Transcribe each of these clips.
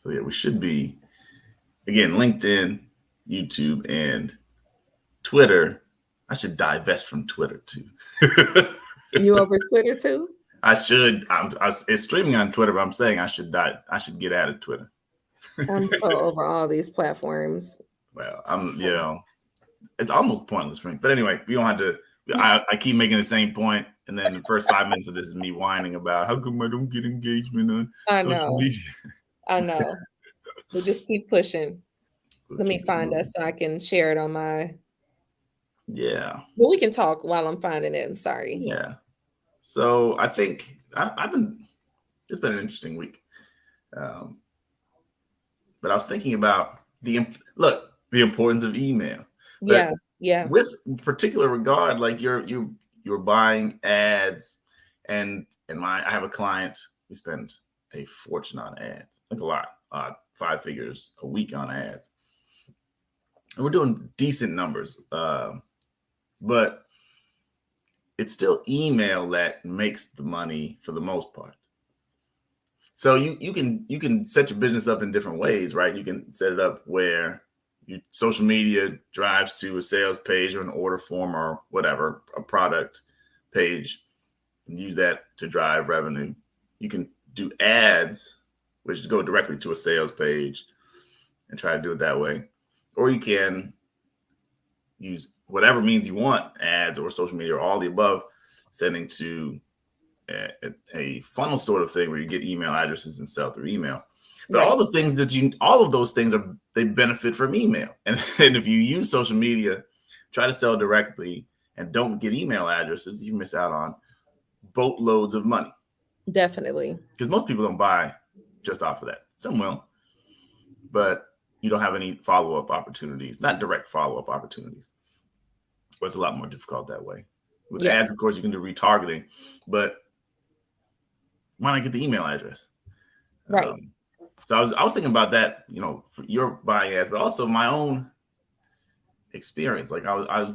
So yeah, we should be, again, LinkedIn, YouTube, and Twitter. I should divest from Twitter too. You over Twitter too? I should. It's streaming on Twitter, but I'm saying I should get out of Twitter. I'm so over all these platforms. Well, it's almost pointless for me. But anyway, we don't have to. I keep making the same point, and then the first 5 minutes of this is me whining about how come I don't get engagement on social media. I know. We'll just keep pushing. Let me find us so I can share it on my. Yeah. Well, we can talk while I'm finding it. I'm sorry. Yeah. So I think it's been an interesting week. But I was thinking about the importance of email. But yeah. With particular regard, like you're buying ads, and I have a client who spends a fortune on ads, like a lot, 5 figures a week on ads. And we're doing decent numbers, but it's still email that makes the money for the most part. So you can set your business up in different ways, right? You can set it up where your social media drives to a sales page or an order form or whatever, a product page, and use that to drive revenue. You can do ads, which go directly to a sales page, and try to do it that way. Or you can use whatever means you want, ads or social media or all the above, sending to a funnel sort of thing where you get email addresses and sell through email. But right. all of those things they benefit from email. And if you use social media, try to sell directly and don't get email addresses, you miss out on boatloads of money. Definitely. Because most people don't buy just off of that. Some will, but you don't have any follow-up opportunities, not direct follow-up opportunities. But it's a lot more difficult that way. With ads, of course, you can do retargeting, but why not get the email address? Right. So I was thinking about that, for your buying ads, but also my own experience. Like I was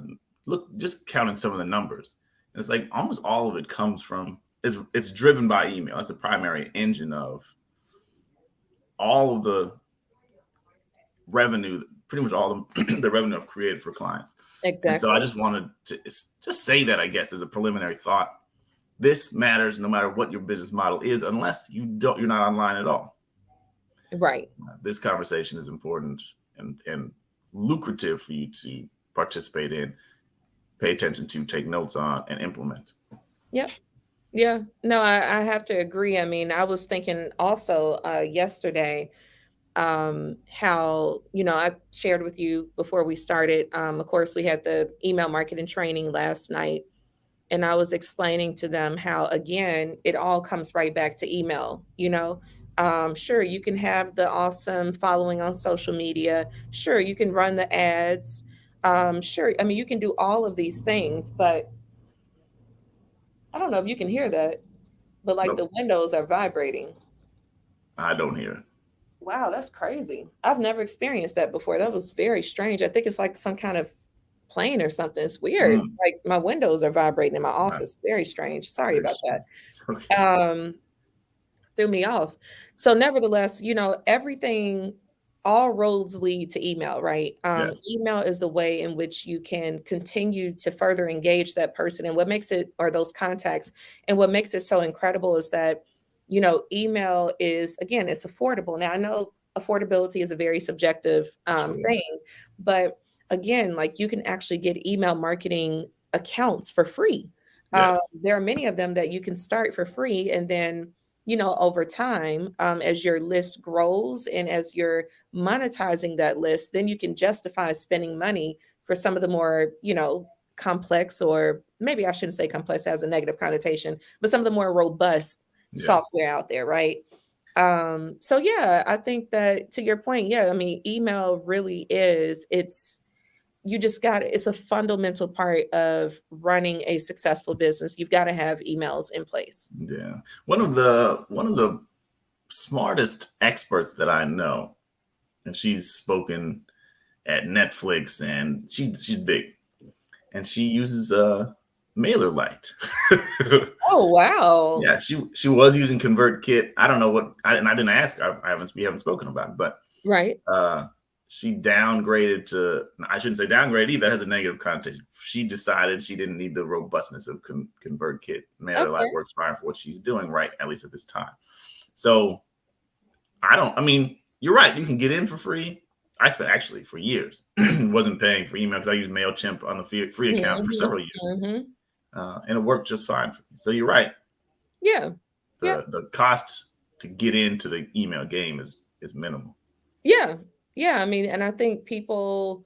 just counting some of the numbers. And it's like almost all of it comes from, it's driven by email. That's the primary engine of all of the revenue, pretty much all the revenue I've created for clients. Exactly. And so I just wanted to just say that, I guess, as a preliminary thought. This matters no matter what your business model is, unless you're not online at all. Right. This conversation is important and lucrative for you to participate in, pay attention to, take notes on, and implement. Yep. Yeah. No, I have to agree. I mean, I was thinking also yesterday how, I shared with you before we started. Of course, we had the email marketing training last night. And I was explaining to them how, again, it all comes right back to email. Sure, you can have the awesome following on social media. Sure, you can run the ads. Sure, I mean, you can do all of these things, but I don't know if you can hear that, but like the windows are vibrating. I don't hear it. Wow, that's crazy. I've never experienced that before. That was very strange. I think it's like some kind of plane or something. It's weird. Like my windows are vibrating in my office. Very strange. Sorry about that. Okay. Threw me off. So nevertheless, everything, all roads lead to email, right? Yes. Email is the way in which you can continue to further engage that person. And what makes it, or those contacts, and what makes it so incredible is that, email is, again, it's affordable. Now I know affordability is a very subjective thing, but again, like you can actually get email marketing accounts for free. Yes. There are many of them that you can start for free. And then, over time, as your list grows and as you're monetizing that list, then you can justify spending money for some of the more, complex, or maybe I shouldn't say complex as a negative connotation, but some of the more robust software out there, right? So yeah, I think that to your point, I mean, email really is, it's a fundamental part of running a successful business. You've got to have emails in place. Yeah. One of the smartest experts that I know, and she's spoken at Netflix, and she's big, and she uses MailerLite. Oh, wow. Yeah, she was using ConvertKit. I don't know what, and I didn't ask. We haven't spoken about it, but Right. uh, she downgraded to. I shouldn't say downgraded either. That has a negative connotation. She decided she didn't need the robustness of ConvertKit. MailerLite Okay. works fine for what she's doing, right? At least at this time. So I don't. I mean, you're right. You can get in for free. I spent actually for years wasn't paying for email because I used Mailchimp on the free account for Mhm. several years, Mhm. and it worked just fine for me. So you're right. Yeah. Yeah. The cost to get into the email game is minimal. Yeah. Yeah. I mean, and I think people,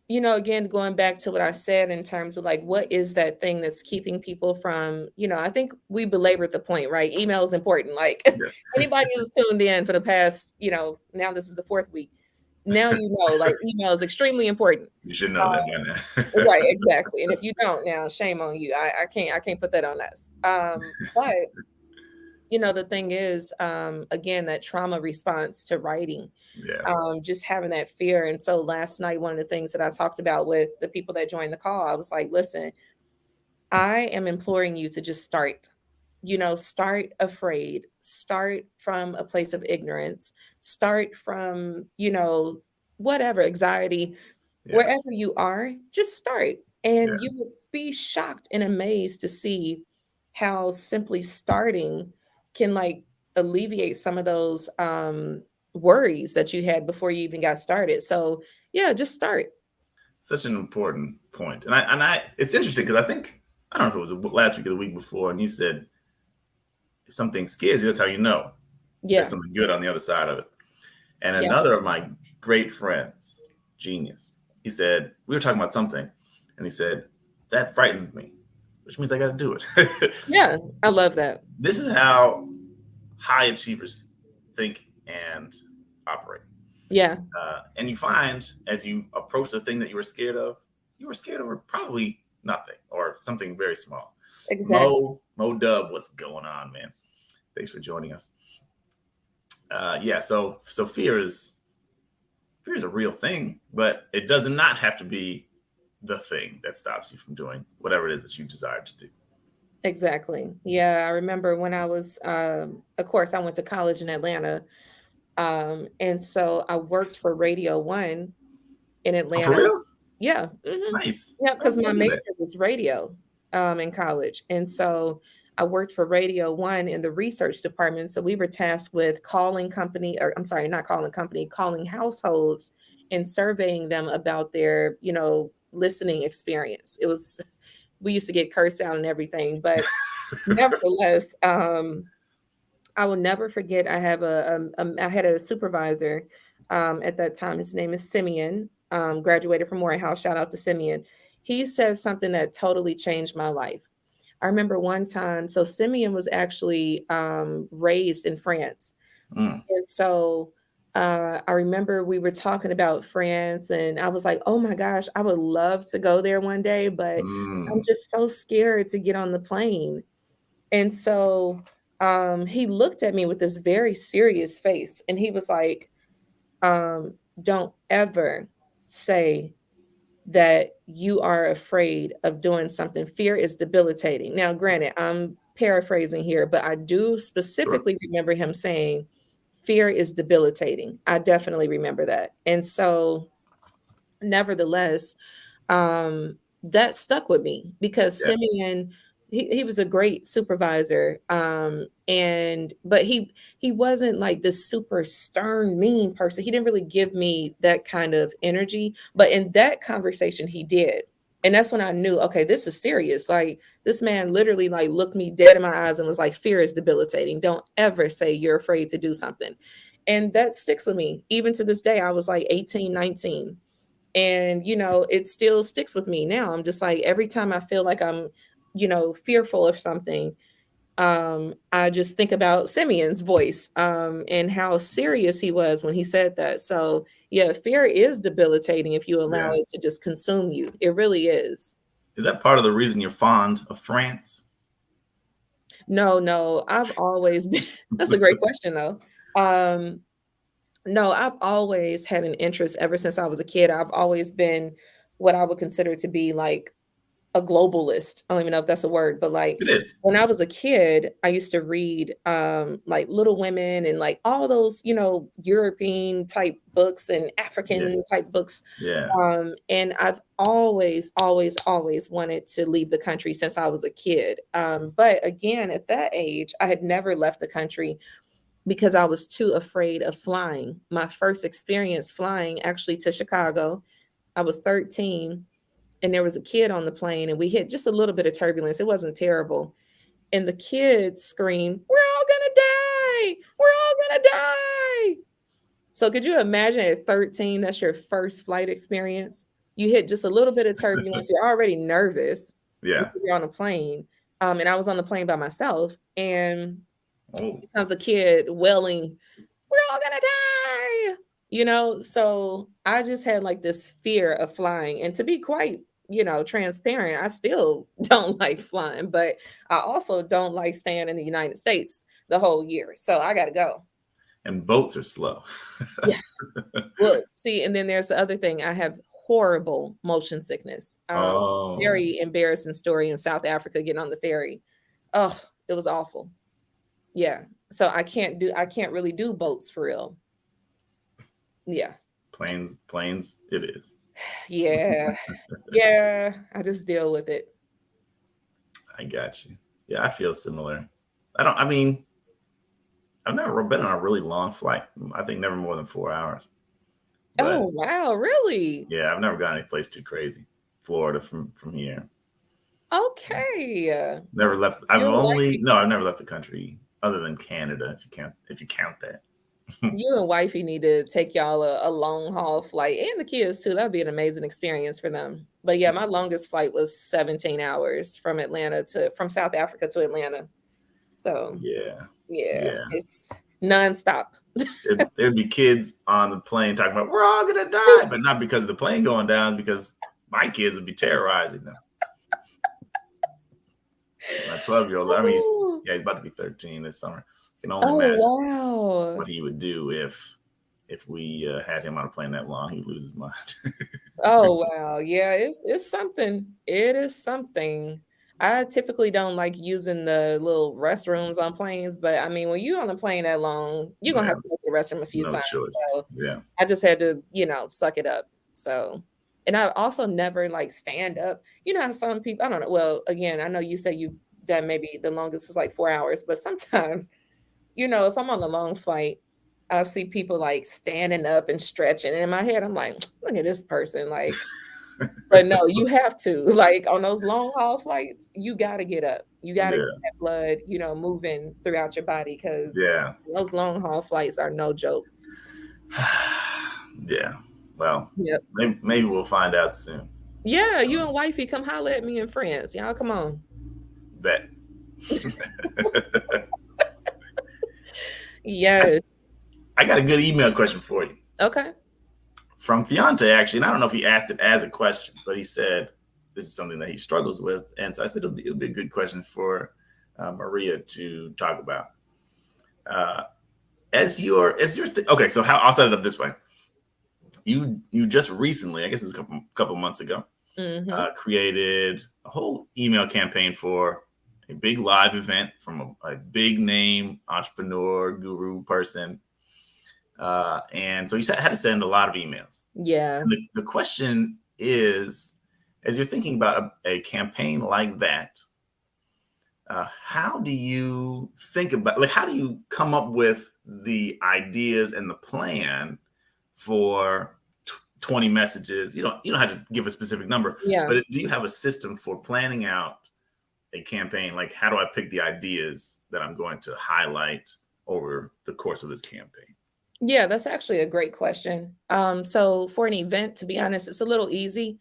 again, going back to what I said in terms of like, what is that thing that's keeping people from, I think we belabored the point, right? Email is important. Like Yes, anybody who's tuned in for the past, now this is the fourth week. Now like email is extremely important. you should know that by now. Right, exactly. And if you don't now, shame on you. I can't put that on us. But the thing is, again, that trauma response to writing, Yeah. just having that fear. And so last night, one of the things that I talked about with the people that joined the call, I was like, listen, I am imploring you to just start. Start afraid, start from a place of ignorance, start from, whatever anxiety, Yes. wherever you are, just start. And you Yes. will be shocked and amazed to see how simply starting can like alleviate some of those worries that you had before you even got started. So yeah, just start. Such an important point, and I it's interesting because I don't know if it was last week or the week before, and you said if something scares you, that's how you know there's Yeah. something good on the other side of it. And Yeah. another of my great friends, genius, he said we were talking about something, and he said that frightens me, which means I got to do it. Yeah. I love that. This is how high achievers think and operate. Yeah. And you find as you approach the thing that you were scared of probably nothing or something very small. Exactly. Mo Dub, what's going on, man? Thanks for joining us. Yeah, so fear is a real thing, but it does not have to be the thing that stops you from doing whatever it is that you desire to do. Exactly. Yeah. I remember when I was, of course, I went to college in Atlanta. And so I worked for Radio One in Oh, for Atlanta. real? Yeah. Hmm. Nice. Yeah. I Because my didn't know major that. was radio in college. And so I worked for Radio One in the research department. So we were tasked with calling company, or I'm sorry, not calling company, calling households and surveying them about their, listening experience. We used to get cursed out and everything, but nevertheless, I will never forget. I had a supervisor at that time. His name is Simeon. Graduated from Morehouse. Shout out to Simeon. He said something that totally changed my life. I remember one time. So Simeon was actually raised in France, Mm, and so I remember we were talking about France, and I was like, "Oh my gosh, I would love to go there one day, but I'm mm. just so scared to get on the plane." And so he looked at me with this very serious face and he was like, don't ever say that you are afraid of doing something. Fear is debilitating. Now, granted, I'm paraphrasing here, but I do Sure. specifically remember him saying, fear is debilitating. I definitely remember that. And so, nevertheless, that stuck with me because Yeah. Simeon, he was a great supervisor. And but he wasn't like this super stern, mean person. He didn't really give me that kind of energy. But in that conversation, he did. And that's when I knew, okay, this is serious. Like this man literally like looked me dead in my eyes and was like, fear is debilitating. Don't ever say you're afraid to do something. And that sticks with me. Even to this day, I was like 18, 19. And, it still sticks with me now. I'm just like, every time I feel like I'm, fearful of something, I just think about Simeon's voice, and how serious he was when he said that. So, yeah, fear is debilitating if you allow Yeah. it to just consume you. It really is. Is that part of the reason you're fond of France? No, no, I've always been, that's a great question though. Um, no, I've always had an interest ever since I was a kid. I've always been what I would consider to be like a globalist. I don't even know if that's a word, but like It is. when I was a kid, I used to read like Little Women and like all those, European type books and Yeah. African type books. Yeah. And I've always, always, always wanted to leave the country since I was a kid. But again, at that age, I had never left the country because I was too afraid of flying. My first experience flying actually to Chicago, I was 13 and there was a kid on the plane and we hit just a little bit of turbulence. It wasn't terrible. And the kids screamed, "We're all gonna die! We're all gonna die!" So could you imagine at 13, that's your first flight experience? You hit just a little bit of turbulence. You're already nervous Yeah. because you're on a plane. And I was on the plane by myself, and Oh, becomes a kid wailing, "We're all gonna die!" So I just had like this fear of flying. And to be quite, transparent, I still don't like flying, but I also don't like staying in the United States the whole year. So I gotta go. and boats are slow. Yeah. Well, see, and then there's the other thing. I have horrible motion sickness. Oh, Very embarrassing story in South Africa getting on the ferry. Oh, it was awful. Yeah. So I can't really do boats for real. Yeah. planes, it is. Yeah. Yeah. I just deal with it. I got you. Yeah, I feel similar. I mean, I've never been on a really long flight. I think never more than 4 hours. But Oh, wow. Really? yeah, I've never gone any place too crazy. Florida from here. Okay. Never left. You and wifey, I've never left the country other than Canada, if you count that. you and wifey need to take y'all a long haul flight and the kids too. That'd be an amazing experience for them. But yeah, my longest flight was 17 hours from South Africa to Atlanta. So Yeah. yeah, Yeah. it's nonstop. There'd be kids on the plane talking about we're all gonna die, but not because of the plane going down, because my kids would be terrorizing them. My 12-year-old, I mean, Oh, he's about to be 13 this summer. Can only oh imagine wow. what he would do if we had him on a plane that long. He'd lose his mind. Oh wow. Yeah, it's something. It is something. I typically don't like using the little restrooms on planes, but I mean, when you're on a plane that long, you're gonna Yeah, have to go to the restroom a few no times. choice. So Yeah. I just had to, suck it up. So, and I also never like stand up. You know how some people, I don't know. Well, again, I know you say you've done maybe the longest is like 4 hours, but sometimes, if I'm on a long flight, I'll see people like standing up and stretching. And in my head, I'm like, look at this person. Like, but no, you have to. Like on those long haul flights, you got to get up. You got to get Yeah. that blood, moving throughout your body because Yeah. those long haul flights are no joke. Yeah. Well, Yep. maybe we'll find out soon. Yeah, you and wifey come holler at me in France. Y'all come on. Bet. Yes. I got a good email question for you Okay. from Fiante, actually. And I don't know if he asked it as a question, but he said this is something that he struggles with. And so I said it'll be a good question for Maria to talk about. Okay, so I'll set it up this way. You just recently, I guess it was a couple months ago, created a whole email campaign for a big live event from a big name entrepreneur, guru person. And so you had to send a lot of emails. Yeah. And the question is, as you're thinking about a campaign like that, how do you think about, like, how do you come up with the ideas and the plan for 20 messages? You don't have to give a specific number, Yeah. but do you have a system for planning out a campaign? Like, how do I pick the ideas that I'm going to highlight over the course of this campaign? Yeah, that's actually a great question. So for an event, to be honest, it's a little easy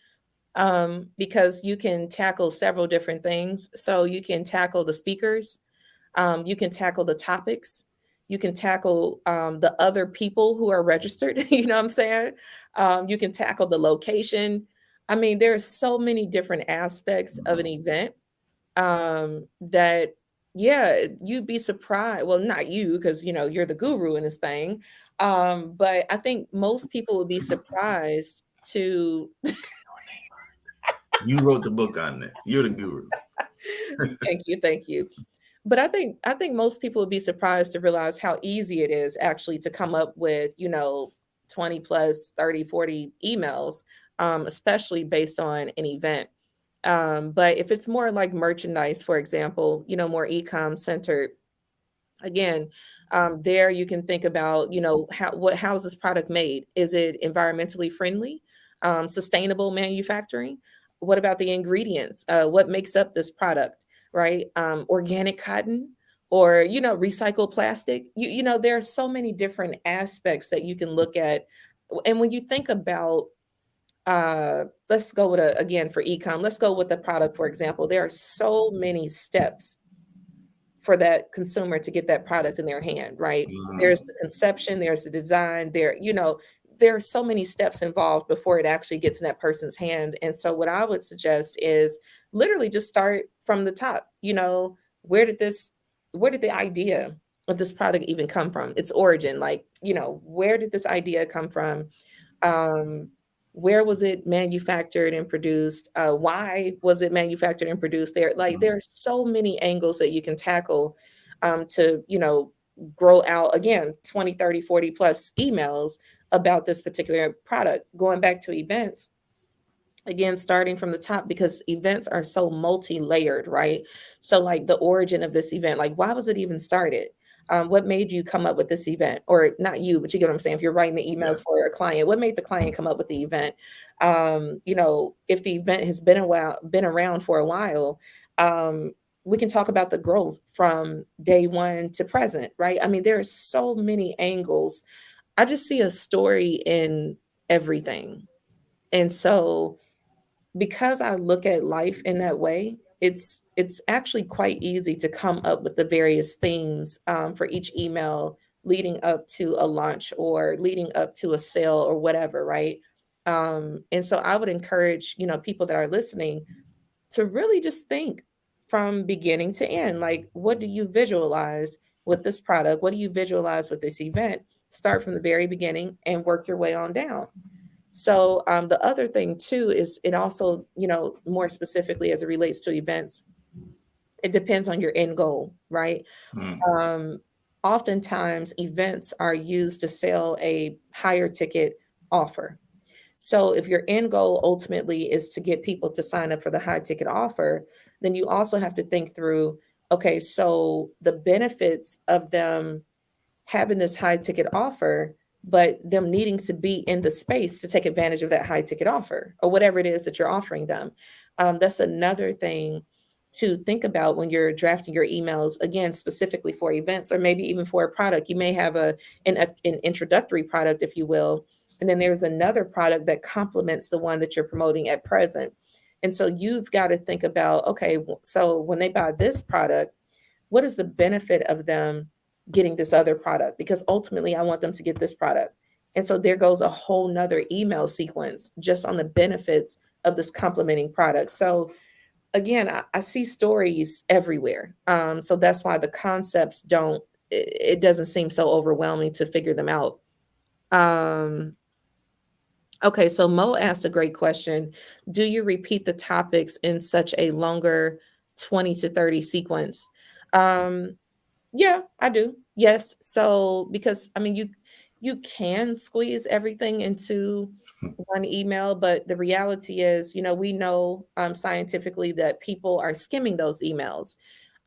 because you can tackle several different things. So you can tackle the speakers, you can tackle the topics, you can tackle the other people who are registered. You know what I'm saying? You can tackle the location. I mean, there's so many different aspects of an event that yeah, you'd be surprised. Well, not you, because you're the guru in this thing. But I think most people would be surprised to You wrote the book on this. You're the guru. Thank you, thank you. But I think most people would be surprised to realize how easy it is actually to come up with, 20 plus 30, 40 emails, especially based on an event. But if it's more like merchandise, for example, more e-com centered, again, there you can think about, how is this product made? Is it environmentally friendly? Sustainable manufacturing? What about the ingredients? What makes up this product, right? Organic cotton or, recycled plastic? There are so many different aspects that you can look at. And when you think about, let's go with again, for ecom, let's go with the product, for example. There are so many steps for that consumer to get that product in their hand, right? There's Mm, the conception, there's the design, there are so many steps involved before it actually gets in that person's hand. And so what I would suggest is literally just start from the top. Where did this where did the idea of this product even come from? Its origin, like, where did this idea come from? um, where was it manufactured and produced? Why was it manufactured and produced there? Like, mm, there are so many angles that you can tackle, to, grow out, again, 20, 30, 40 plus emails about this particular product. Going back to events, again, starting from the top, because events are so multi-layered, right? So like the origin of this event, like, why was it even started? What made you come up with this event? Or not you, but you get what I'm saying. If you're writing the yeah. emails for a client, what made the client come up with the event? If the event has been around for a while, um, we can talk about the growth from day one to present, right? I mean, there are so many angles. I just see a story in everything. And so, because I look at life in that way, it's actually quite easy to come up with the various themes, for each email leading up to a launch or leading up to a sale or whatever, right? And so I would encourage, people that are listening to really just think from beginning to end. Like, what do you visualize with this product? What do you visualize with this event? Start from the very beginning and work your way on down. So, the other thing too is, it also, more specifically as it relates to events, it depends on your end goal, right? Mm, Um, Oftentimes, events are used to sell a higher ticket offer. So, if your end goal ultimately is to get people to sign up for the high ticket offer, then you also have to think through, okay, so the benefits of them having this high ticket offer, but them needing to be in the space to take advantage of that high ticket offer or whatever it is that you're offering them. That's another thing to think about when you're drafting your emails, again, specifically for events or maybe even for a product. You may have an introductory product, if you will, and then there's another product that complements the one that you're promoting at present. And so you've got to think about, okay, so when they buy this product, what is the benefit of them getting this other product? Because ultimately I want them to get this product. And so there goes a whole nother email sequence just on the benefits of this complementing product. So again, I see stories everywhere. So that's why the concepts it doesn't seem so overwhelming to figure them out. Um, okay, so Mo asked a great question. Do you repeat the topics in such a longer 20 to 30 sequence? Um, Yeah, I do. Yes. So, because I mean, you can squeeze everything into one email, but the reality is, we know, scientifically, that people are skimming those emails.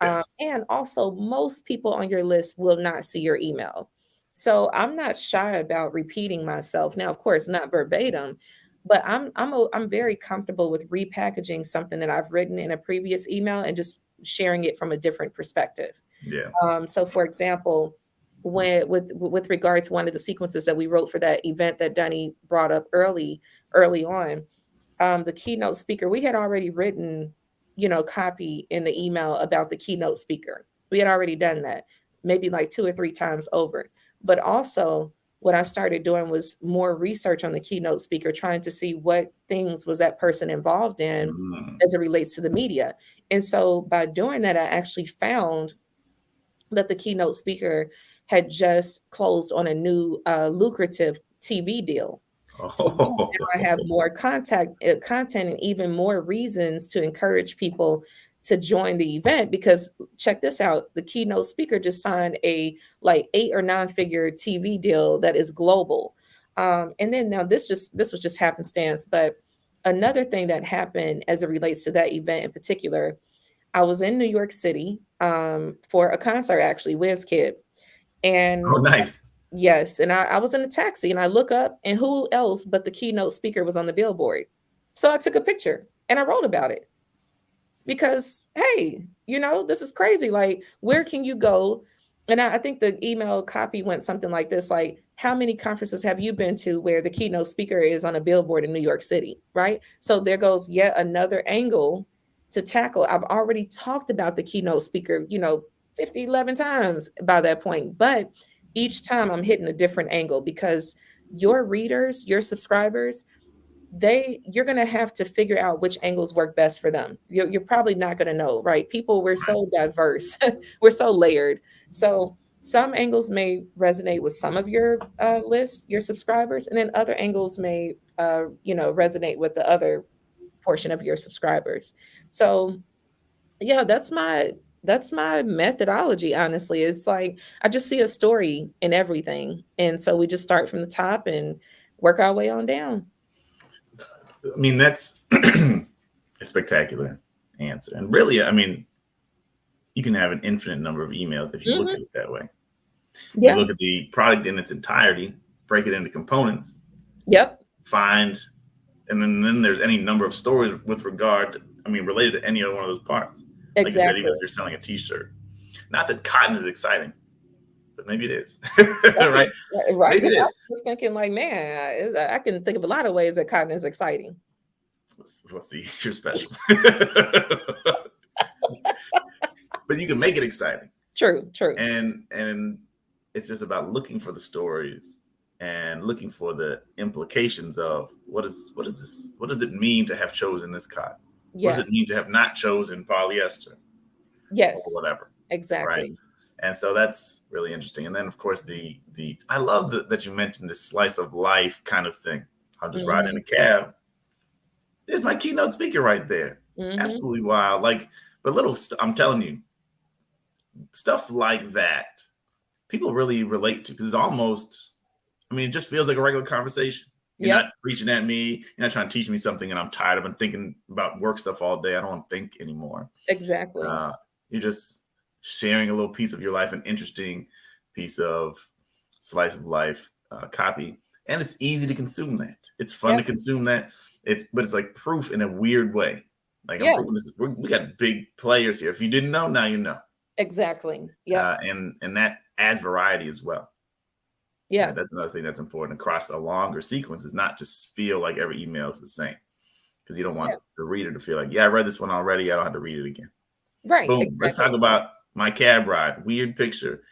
yeah. And also, most people on your list will not see your email. So I'm not shy about repeating myself. Now, of course, not verbatim, but I'm very comfortable with repackaging something that I've written in a previous email and just sharing it from a different perspective. Yeah. So, for example, when with regard to one of the sequences that we wrote for that event that Dunny brought up early on, the keynote speaker, we had already written, copy in the email about the keynote speaker. We had already done that, maybe like two or three times over. But also, what I started doing was more research on the keynote speaker, trying to see what things was that person involved in Mm, as it relates to the media. And so by doing that, I actually found that the keynote speaker had just closed on a new lucrative TV deal. So boom, now I have Oh, more content and even more reasons to encourage people to join the event because check this out, the keynote speaker just signed a like 8 or 9 figure TV deal that is global. And then now this was just happenstance, but another thing that happened as it relates to that event in particular, I was in New York City for a concert actually, WizKid. And oh, nice. yes, and I was in a taxi and I look up and who else but the keynote speaker was on the billboard. So I took a picture and I wrote about it because hey, this is crazy. Like, where can you go? And I think the email copy went something like this: like, how many conferences have you been to where the keynote speaker is on a billboard in New York City, right? So there goes yet another angle to tackle. I've already talked about the keynote speaker, 50, 11 times by that point, but each time I'm hitting a different angle because your readers, your subscribers, you're going to have to figure out which angles work best for them. You're probably not going to know, right? People, we're so diverse. We're so layered. So some angles may resonate with some of your list, your subscribers, and then other angles may resonate with the other portion of your subscribers. So yeah, that's my methodology, honestly. It's like I just see a story in everything, and so we just start from the top and work our way on down. I mean, that's a spectacular answer. And really, I mean, you can have an infinite number of emails if you look Mhm. at it that way. You Yeah. look at the product in its entirety, break it into components, Yep. find, and then there's any number of stories with regard to, I mean, related to any other one of those parts. Like you said, even Exactly. if you're selling a t-shirt. Not that cotton is exciting, but maybe it is. Right. Right? Right. Maybe Yeah, it I is. was just thinking like, man, I can think of a lot of ways that cotton is exciting. Let's see, you're special. But you can make it exciting. True, true. And it's just about looking for the stories and looking for the implications of what does it mean to have chosen this cotton? What does Yeah. it mean to have not chosen polyester or Yes. whatever, right? Exactly. And so that's really interesting. And then of course the I love that you mentioned this slice of life kind of thing. I'll just ride in Mhm. a cab. There's my keynote speaker right there. Mhm. Absolutely wild. Like, but I'm telling you, stuff like that people really relate to because it's almost, I mean, it just feels like a regular conversation. You're Yep. not preaching at me. You're not trying to teach me something and I'm tired. I've been thinking about work stuff all day. I don't want to think anymore. Exactly. Uh, you're just sharing a little piece of your life, an interesting piece of slice of life copy. And it's easy to consume that. It's fun to Yep. consume that. But it's like proof in a weird way. Like I'm Yeah. proving this. We got big players here. If you didn't know, now you know. Exactly. Yep. And that adds variety as well. Yeah. Right, that's another thing that's important across a longer sequence is not to feel like every email is the same because you don't want Yeah. the reader to feel like, yeah, I read this one already. I don't have to read it again. Right. Boom. Let's talk Exactly. about my cab ride. Weird picture.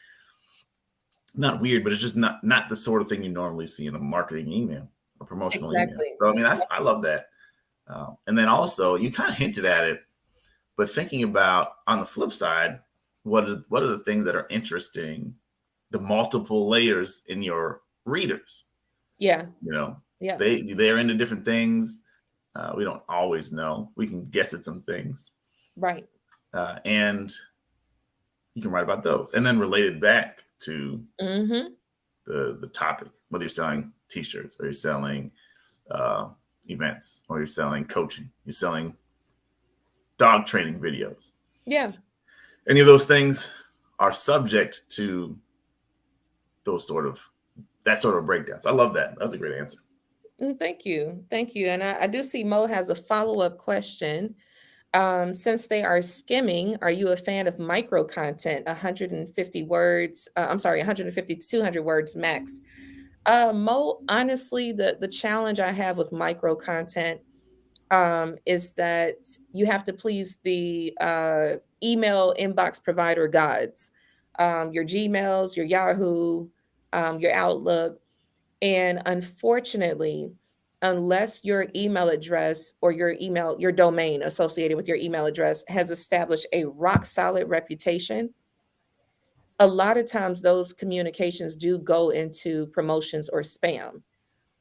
Not weird, but it's just not the sort of thing you normally see in a marketing email, a promotional email. Exactly. So I mean, I love that. And then also, you kind of hinted at it, but thinking about on the flip side, what are the things that are interesting, the multiple layers in your readers? Yeah. You know, Yeah. they're into different things. We don't always know. We can guess at some things, Right. and you can write about those, and then relate it back to Mhm. the topic. Whether you're selling T-shirts or you're selling uh, events or you're selling coaching, you're selling dog training videos. Yeah. Any of those things are subject to those sort of that sort of breakdown. So I love that. That was a great answer. Thank you. Thank you. And I do see Mo has a follow-up question. Since they are skimming, are you a fan of micro content, 150 words? I'm sorry, 150 to 200 words max. Mo, honestly, the challenge I have with micro content is that you have to please the email inbox provider gods, your Gmails, your Yahoo, your Outlook. And unfortunately, unless your email address or your domain associated with your email address has established a rock solid reputation, a lot of times those communications do go into promotions or spam.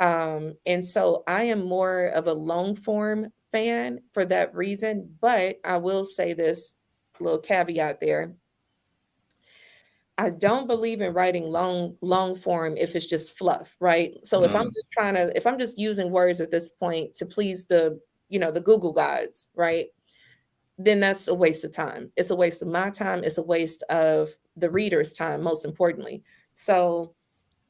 And so I am more of a long form fan for that reason. But I will say this little caveat there. I don't believe in writing long form if it's just fluff, right? So Mm, if I'm just using words at this point to please the Google gods, right? Then that's a waste of time. It's a waste of my time. It's a waste of the reader's time, most importantly. So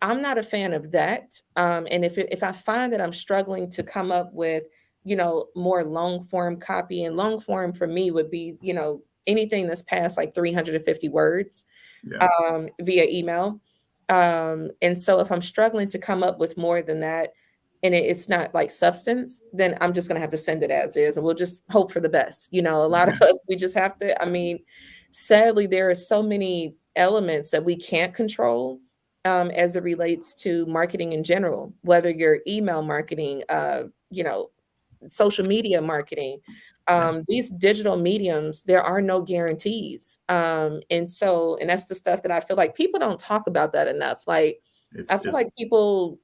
I'm not a fan of that. And if I find that I'm struggling to come up with, more long form copy, and long form for me would be, anything that's past like 350 words, yeah. via email. And so if I'm struggling to come up with more than that, and it's not like substance, then I'm just going to have to send it as is, and we'll just hope for the best. A lot of us, we just have to, I mean, sadly, there are so many elements that we can't control, as it relates to marketing in general, whether you're email marketing, social media marketing, Yeah. these digital mediums, there are no guarantees. And that's the stuff that I feel like people don't talk about that enough. Like, I feel It's like people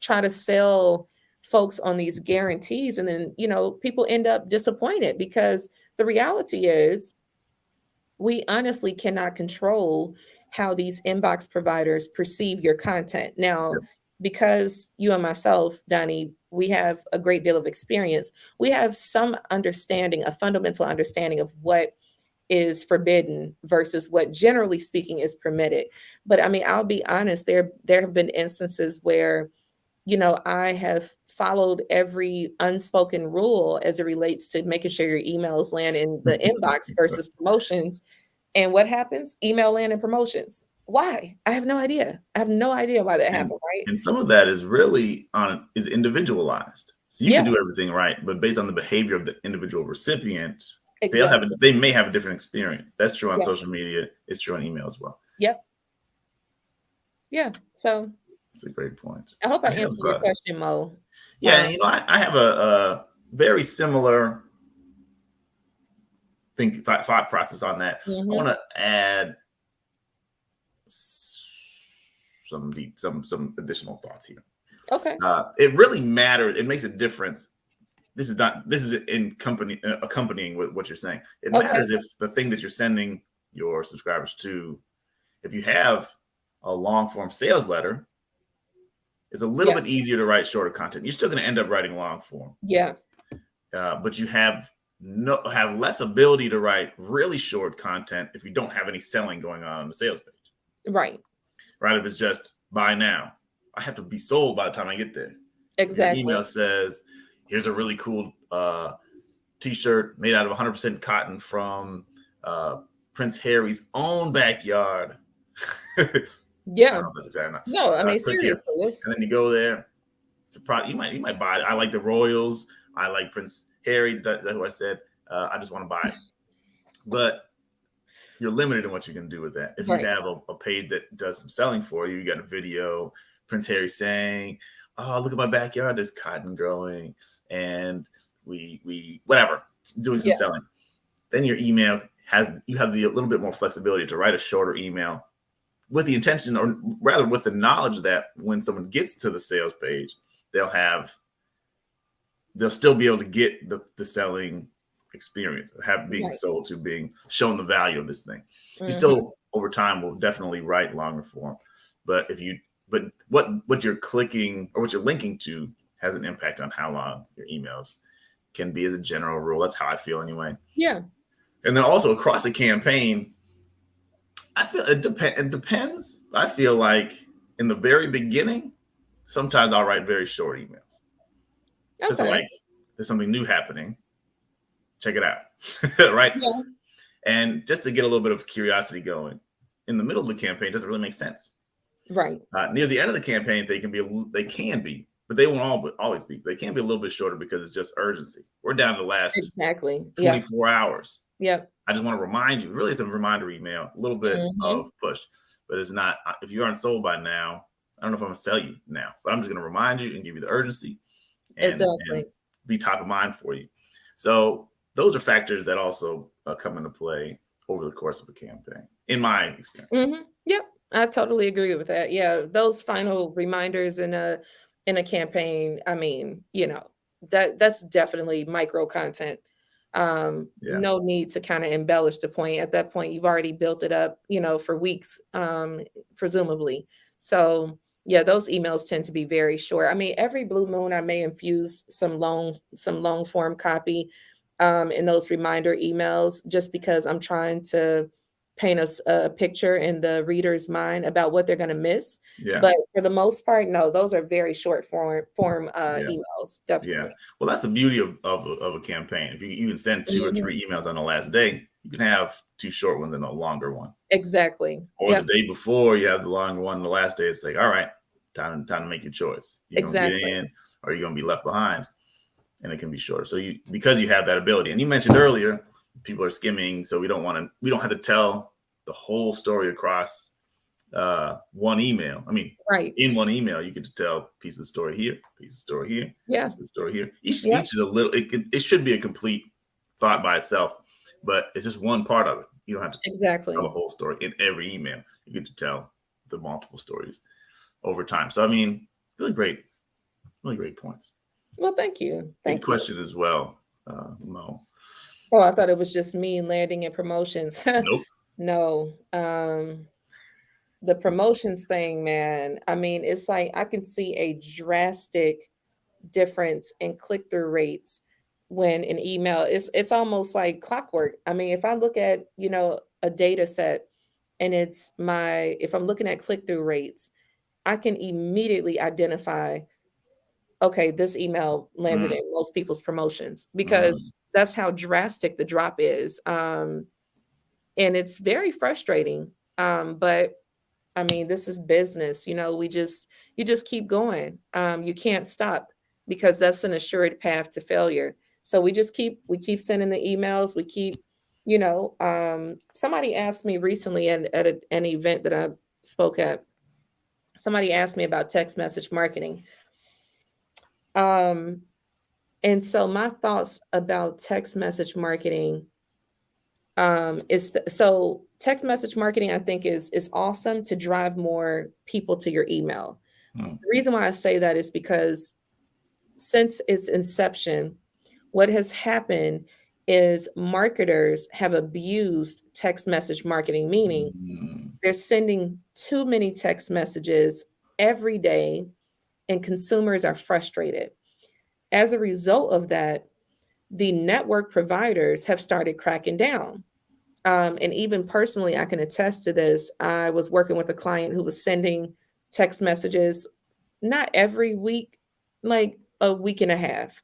try to sell folks on these guarantees, and then, people end up disappointed because the reality is we honestly cannot control how these inbox providers perceive your content. Now, yeah. because you and myself, Donnie, we have a great deal of experience, we have some understanding, a fundamental understanding of what is forbidden versus what generally speaking is permitted. But I mean, I'll be honest, there have been instances where, I have followed every unspoken rule as it relates to making sure your emails land in the inbox versus promotions. And what happens? Email land and promotions. Why? I have no idea. I have no idea why that and happened, right? and some of that is really is individualized. So you can Yeah, do everything right, but based on the behavior of the individual recipient, exactly. they may have a different experience. That's true on Yeah. social media. It's true on email as well. Yep. Yeah. So It's a great point. I hope I I have answered your question, Mo. yeah, Uh, and, I have a very similar thought process on that. I want mhm. to add some additional thoughts here. Okay. It really matters. It makes a difference. This is accompanying with what you're saying. It Okay. matters if the thing that you're sending your subscribers to, if you have a long form sales letter, it's a little Yeah. bit easier to write shorter content. You're still going to end up writing long form, Yeah. but you have less ability to write really short content if you don't have any selling going on the sales page. Right. Right? If it's just buy now, I have to be sold by the time I get there. If your Exactly. email says, "Here's a really cool T-shirt made out of 100% cotton from Prince Harry's own backyard," I don't Yeah. know if that's exciting or not. No, I mean, Click here, seriously, and it's then you go there. It's a product you might buy it. I like the Royals. I like Prince Harry. That's what I said. I just want to buy it, but you're limited in what you can do with that. If you right. have a page that does some selling for you, you got a video, Prince Harry saying, "Oh, look at my backyard. There's cotton growing, and we whatever doing some Yeah. selling." Then your email you have the a little bit more flexibility to write a shorter email with the intention, or rather with the knowledge that when someone gets to the sales page, they'll still be able to get the selling experience, have being Right. sold to, being shown the value of this thing. You Mhm. still over time will definitely write longer form, but what you're clicking or what you're linking to has an impact on how long your emails can be as a general rule. That's how I feel anyway. Yeah. And then also across a campaign, I feel it depends. I feel like in the very beginning, sometimes I'll write very short emails, just Okay. like there's something new happening, check it out. Right? Yeah. And just to get a little bit of curiosity going. In the middle of the campaign, doesn't really make sense. Right. Near the end of the campaign, but they won't always be. They can be a little bit shorter because it's just urgency. We're down to the last Exactly. Yep. 24 hours. Yep. I just want to remind you. Really, it's a reminder email, a little bit Mhm. of push, but it's not. If you aren't sold by now, I don't know if I'm gonna sell you now, but I'm just gonna remind you and give you the urgency and Exactly. be top of mind for you. So those are factors that also come into play over the course of a campaign, in my experience. Mhm. Yep. I totally agree with that. Yeah, those final reminders and in a campaign, I mean, that's definitely micro content. Yeah. No need to kind of embellish the point. At that point, you've already built it up, for weeks, presumably. So yeah, those emails tend to be very short. I mean, every blue moon, I may infuse some long form copy in those reminder emails, just because I'm trying to paint a picture in the reader's mind about what they're going to miss. Yeah. But for the most part, no, those are very short form Yeah. emails, Yeah. definitely. Well, that's the beauty of a campaign. If you can send 2 or 3 emails on the last day, you can have 2 short ones and a longer one. Exactly. Or the Yep. day before, you have the longer one. The last day, it's like, all right, time to make your choice. You're gonna get Exactly. in, or you're gonna be left behind, and it can be shorter. So because you have that ability, and you mentioned earlier, people are skimming, so we don't have to tell the whole story across one email. I mean, Right. in one email, you get to tell piece of the story here, piece of the story here, Yeah. piece of the story here. Each Yep. is a little. It should be a complete thought by itself, but it's just one part of it. You don't have to tell the Exactly. whole story in every email. You get to tell the multiple stories over time. So I mean, really great points. Well, thank you. Good Thank you. question as well, Mo. Oh, I thought it was just me landing in promotions. Nope. No. The promotions thing, man. I mean, it's like I can see a drastic difference in click-through rates when an email it's almost like clockwork. I mean, if I look at, a data set, and if I'm looking at click-through rates, I can immediately identify, okay, this email landed Mm, in most people's promotions, mm, because that's how drastic the drop is. And it's very frustrating. But I mean, this is business. You just keep going. You can't stop, because that's an assured path to failure. So we keep sending the emails. We keep, somebody asked me recently at an event that I spoke at. Somebody asked me about text message marketing. Um, and so my thoughts about text message marketing, so text message marketing, I think, is awesome to drive more people to your email. mm, The reason why I say that is because since its inception, what has happened is marketers have abused text message marketing, meaning mm, they're sending too many text messages every day, and consumers are frustrated. As a result of that, the network providers have started cracking down. And even personally, I can attest to this. I was working with a client who was sending text messages not every week, like a week and a half.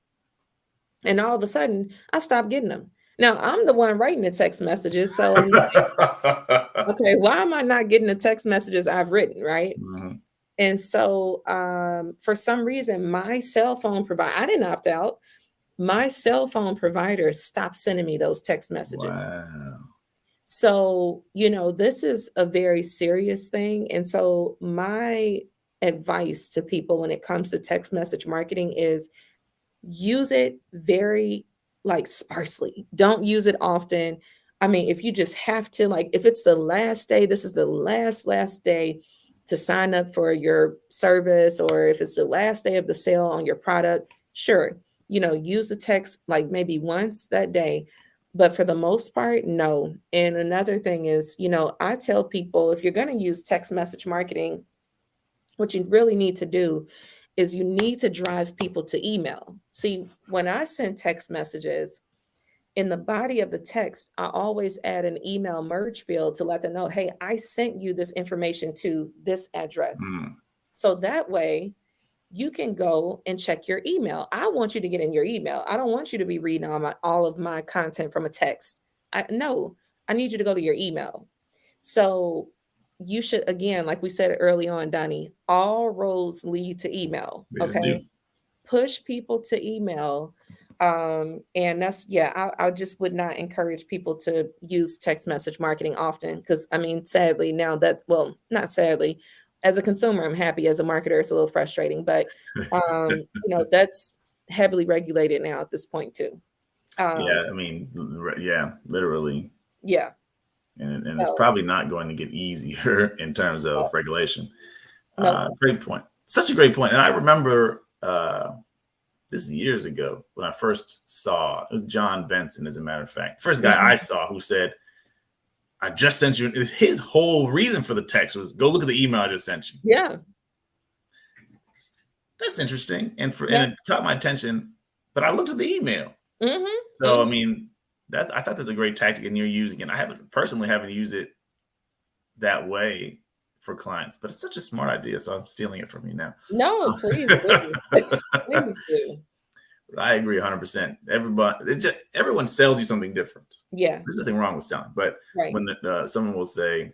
And all of a sudden, I stopped getting them. Now, I'm the one writing the text messages. So I'm like, okay, why am I not getting the text messages I've written? Right. mhm. And so for some reason, my cell phone provider, I didn't opt out. My cell phone provider stopped sending me those text messages. Wow. So, this is a very serious thing. And so, my advice to people when it comes to text message marketing is use it very, like, sparsely. Don't use it often. I mean, if you just have to, like, if it's the last day, this is the last day to sign up for your service, or if it's the last day of the sale on your product, sure, use the text like maybe once that day. But for the most part, no. And another thing is, I tell people, if you're going to use text message marketing, what you really need to do is you need to drive people to email. See, when I send text messages, in the body of the text, I always add an email merge field to let them know, hey, I sent you this information to this address. Mm, So that way you can go and check your email. I want you to get in your email. I don't want you to be reading all of my content from a text. No, I need you to go to your email. So you should, again, like we said early on, Donnie, all roads lead to email. they just do. Okay. Push people to email. And that's, yeah, I just would not encourage people to use text message marketing often, because I mean, sadly, now that, well, not sadly, as a consumer, I'm happy. As a marketer, it's a little frustrating, but that's heavily regulated now at this point too. Yeah, Um, I mean, yeah, literally, yeah. and it's So probably not going to get easier in terms of regulation. no. Great point. such a great point. And I remember this is years ago when I first saw, it was John Benson, as a matter of fact, first guy I saw who said, I just sent you, his whole reason for the text was, go look at the email I just sent you. Yeah. That's interesting. And it caught my attention, but I looked at the email. Mm-hmm. So, I mean, I thought that's a great tactic, and you're using it. I haven't used it that way for clients, but it's such a smart idea. So I'm stealing it from you now. No, please do. Please do. I agree 100%. Everyone sells you something different. Yeah. There's nothing wrong with selling, but when someone will say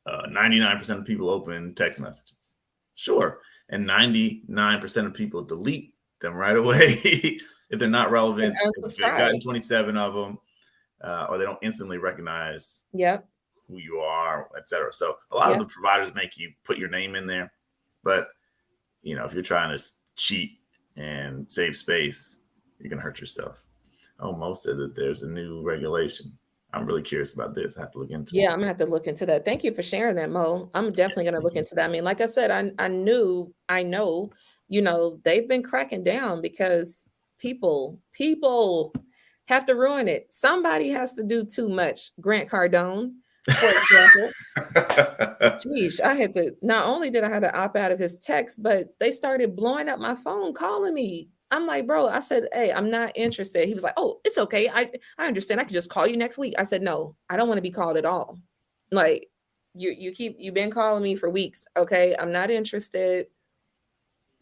99% of people open text messages, sure, and 99% of people delete them right away if they're not relevant. If they've gotten 27 of them, or they don't instantly recognize who you are, etc. So a lot of the providers make you put your name in there, but if you're trying to cheat and save space, you're gonna hurt yourself. Oh, Mo said that there's a new regulation. I'm really curious about this. I have to look into it. Yeah, I'm gonna have to look into that. Thank you for sharing that, Mo. I'm definitely gonna look into that. I mean, like I said, I know, they've been cracking down because people have to ruin it. Somebody has to do too much. Grant Cardone, for example. Geez, not only did I have to opt out of his text, but they started blowing up my phone, calling me. I'm like, bro, I said, hey, I'm not interested. He was like, oh, it's okay. I understand. I can just call you next week. I said, no, I don't want to be called at all. Like, you've been calling me for weeks. Okay. I'm not interested.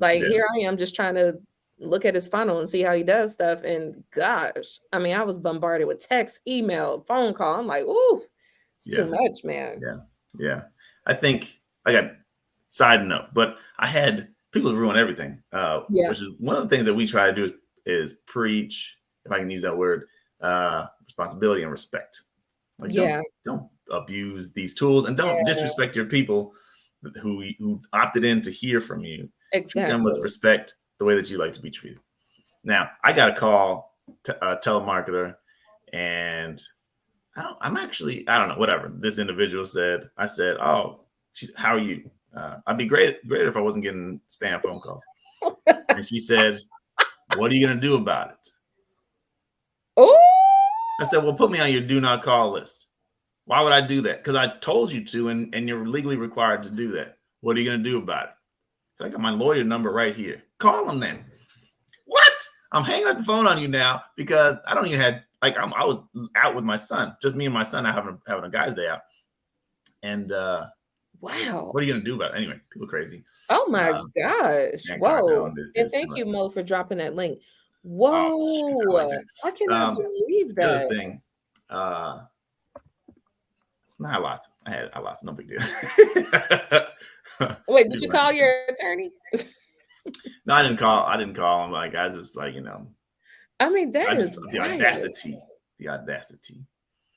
Like, here I am just trying to look at his funnel and see how he does stuff. And gosh, I mean, I was bombarded with text, email, phone call. I'm like, ooh, it's too much, man. Yeah. I think I got side note, but I had people ruin everything, which is one of the things that we try to do is preach, if I can use that word, responsibility and respect. Like, don't abuse these tools, and don't disrespect your people who opted in to hear from you. Exactly. Treat them with respect, the way that you like to be treated. Now, I got a call to a telemarketer, and I don't know, whatever. This individual said, I said, oh, how are you? I'd be great if I wasn't getting spam phone calls. And she said, what are you going to do about it? Oh, I said, well, put me on your do not call list. Why would I do that? Because I told you to, and you're legally required to do that. What are you going to do about it? So I got my lawyer number right here. Call him then. What? I'm hanging up the phone on you now because I don't even have, I was out with my son, just me and my son having a guy's day out. And wow. What are you going to do about it? Anyway, people crazy. Oh my gosh. Whoa. And thank you, Mo, for dropping that link. Whoa. I cannot believe that. The other thing, I lost. I lost. No big deal. Wait, did you call your attorney? No, I didn't call him. Like, I just I mean, that is the audacity. The audacity.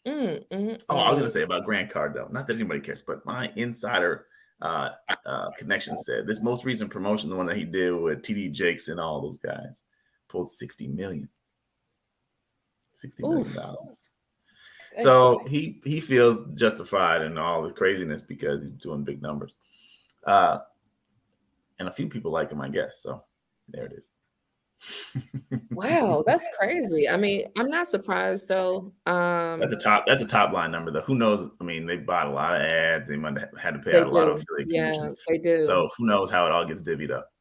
I was going to say about Grant Cardone, not that anybody cares, but my insider connection said this most recent promotion, the one that he did with TD Jakes and all those guys, pulled $60 million. $60 million. So he feels justified in all this craziness because he's doing big numbers. And a few people like him, I guess. So there it is. Wow, that's crazy. I mean, I'm not surprised though. That's a top line number though. Who knows? I mean, they bought a lot of ads. They might have had to pay out a lot of affiliate commissions. They do. So who knows how it all gets divvied up?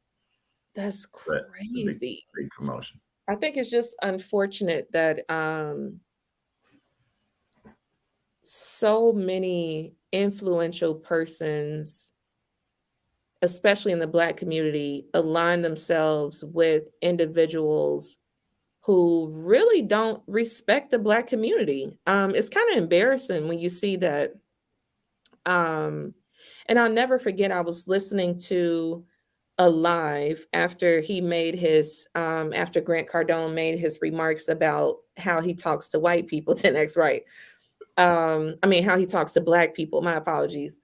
That's crazy. It's a big promotion. I think it's just unfortunate that so many influential persons, especially in the Black community, align themselves with individuals who really don't respect the Black community. It's kind of embarrassing when you see that. And I'll never forget, I was listening to a live after he made his, after Grant Cardone made his remarks about how he talks to white people, 10x right. How he talks to Black people, my apologies.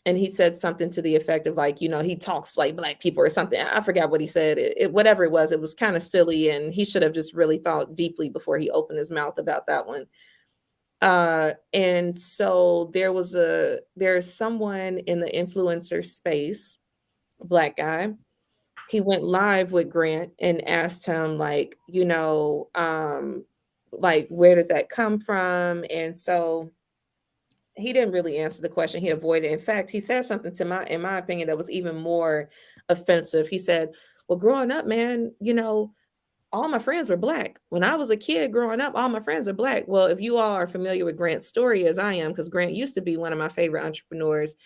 And he said something to the effect of he talks like Black people or something. I forgot what he said. Whatever it was kind of silly. And he should have just really thought deeply before he opened his mouth about that one. And so there's someone in the influencer space, a Black guy. He went live with Grant and asked him, like, like, where did that come from? And so he didn't really answer the question. He avoided. In fact, he said something in my opinion, that was even more offensive. He said, "Well, growing up, man, all my friends were Black. When I was a kid growing up, all my friends are Black." Well, if you all are familiar with Grant's story, as I am, because Grant used to be one of my favorite entrepreneurs,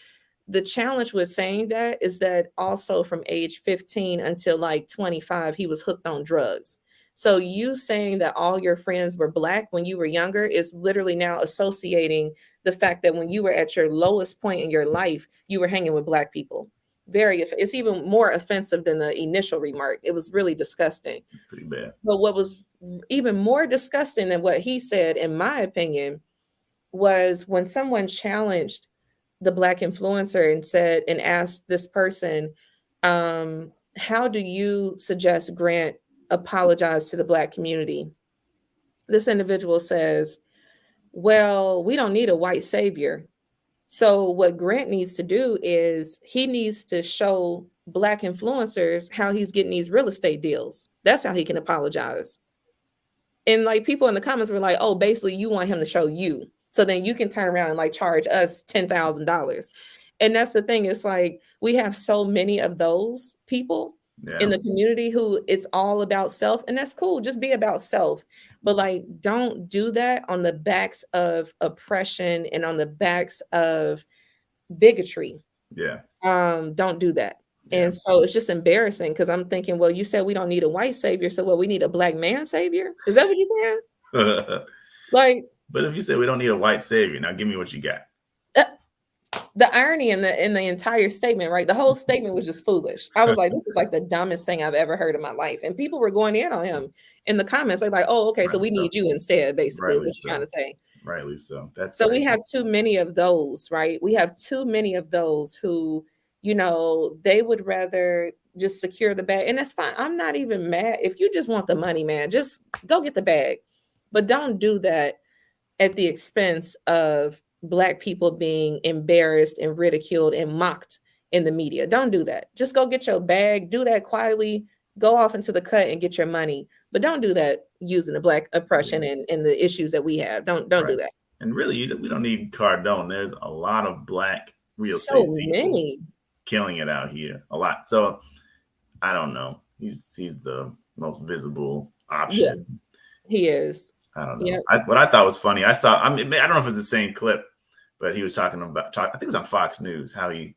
the challenge with saying that is that also from age 15 until like 25, he was hooked on drugs. So you saying that all your friends were Black when you were younger is literally now associating the fact that when you were at your lowest point in your life, you were hanging with Black people. It's even more offensive than the initial remark. It was really disgusting. Pretty bad. But what was even more disgusting than what he said, in my opinion, was when someone challenged the Black influencer and asked this person, how do you suggest Grant apologize to the Black community? This individual says, well, we don't need a white savior. So what Grant needs to do is he needs to show Black influencers how he's getting these real estate deals. That's how he can apologize. And like people in the comments were like, oh, basically you want him to show you. So then you can turn around and like charge us $10,000. And that's the thing. It's like we have so many of those people in the community who it's all about self. And that's cool. Just be about self. But like, don't do that on the backs of oppression and on the backs of bigotry. Yeah. Don't do that. Yeah. And so it's just embarrassing because I'm thinking, well, you said we don't need a white savior. So what, we need a Black man savior? Is that what you're saying? Like, but if you say we don't need a white savior, now give me what you got. The irony in the entire statement, right? The whole statement was just foolish. I was like, this is like the dumbest thing I've ever heard in my life. And people were going in on him in the comments. Like, oh, okay, so we need you instead, basically, is what you're trying to say. Rightly so. So we have too many of those, right? We have too many of those who, they would rather just secure the bag. And that's fine. I'm not even mad. If you just want the money, man, just go get the bag. But don't do that at the expense of Black people being embarrassed and ridiculed and mocked in the media. Don't do that. Just go get your bag, do that quietly, go off into the cut and get your money. But don't do that using the Black oppression and the issues that we have. Don't do that. And really, we don't need Cardone. There's a lot of Black real estate people killing it out here. A lot. So I don't know. He's the most visible option. Yeah, he is. I don't know. Yep. What I thought was funny, I don't know if it's the same clip, but he was talking about, I think it was on Fox News, how he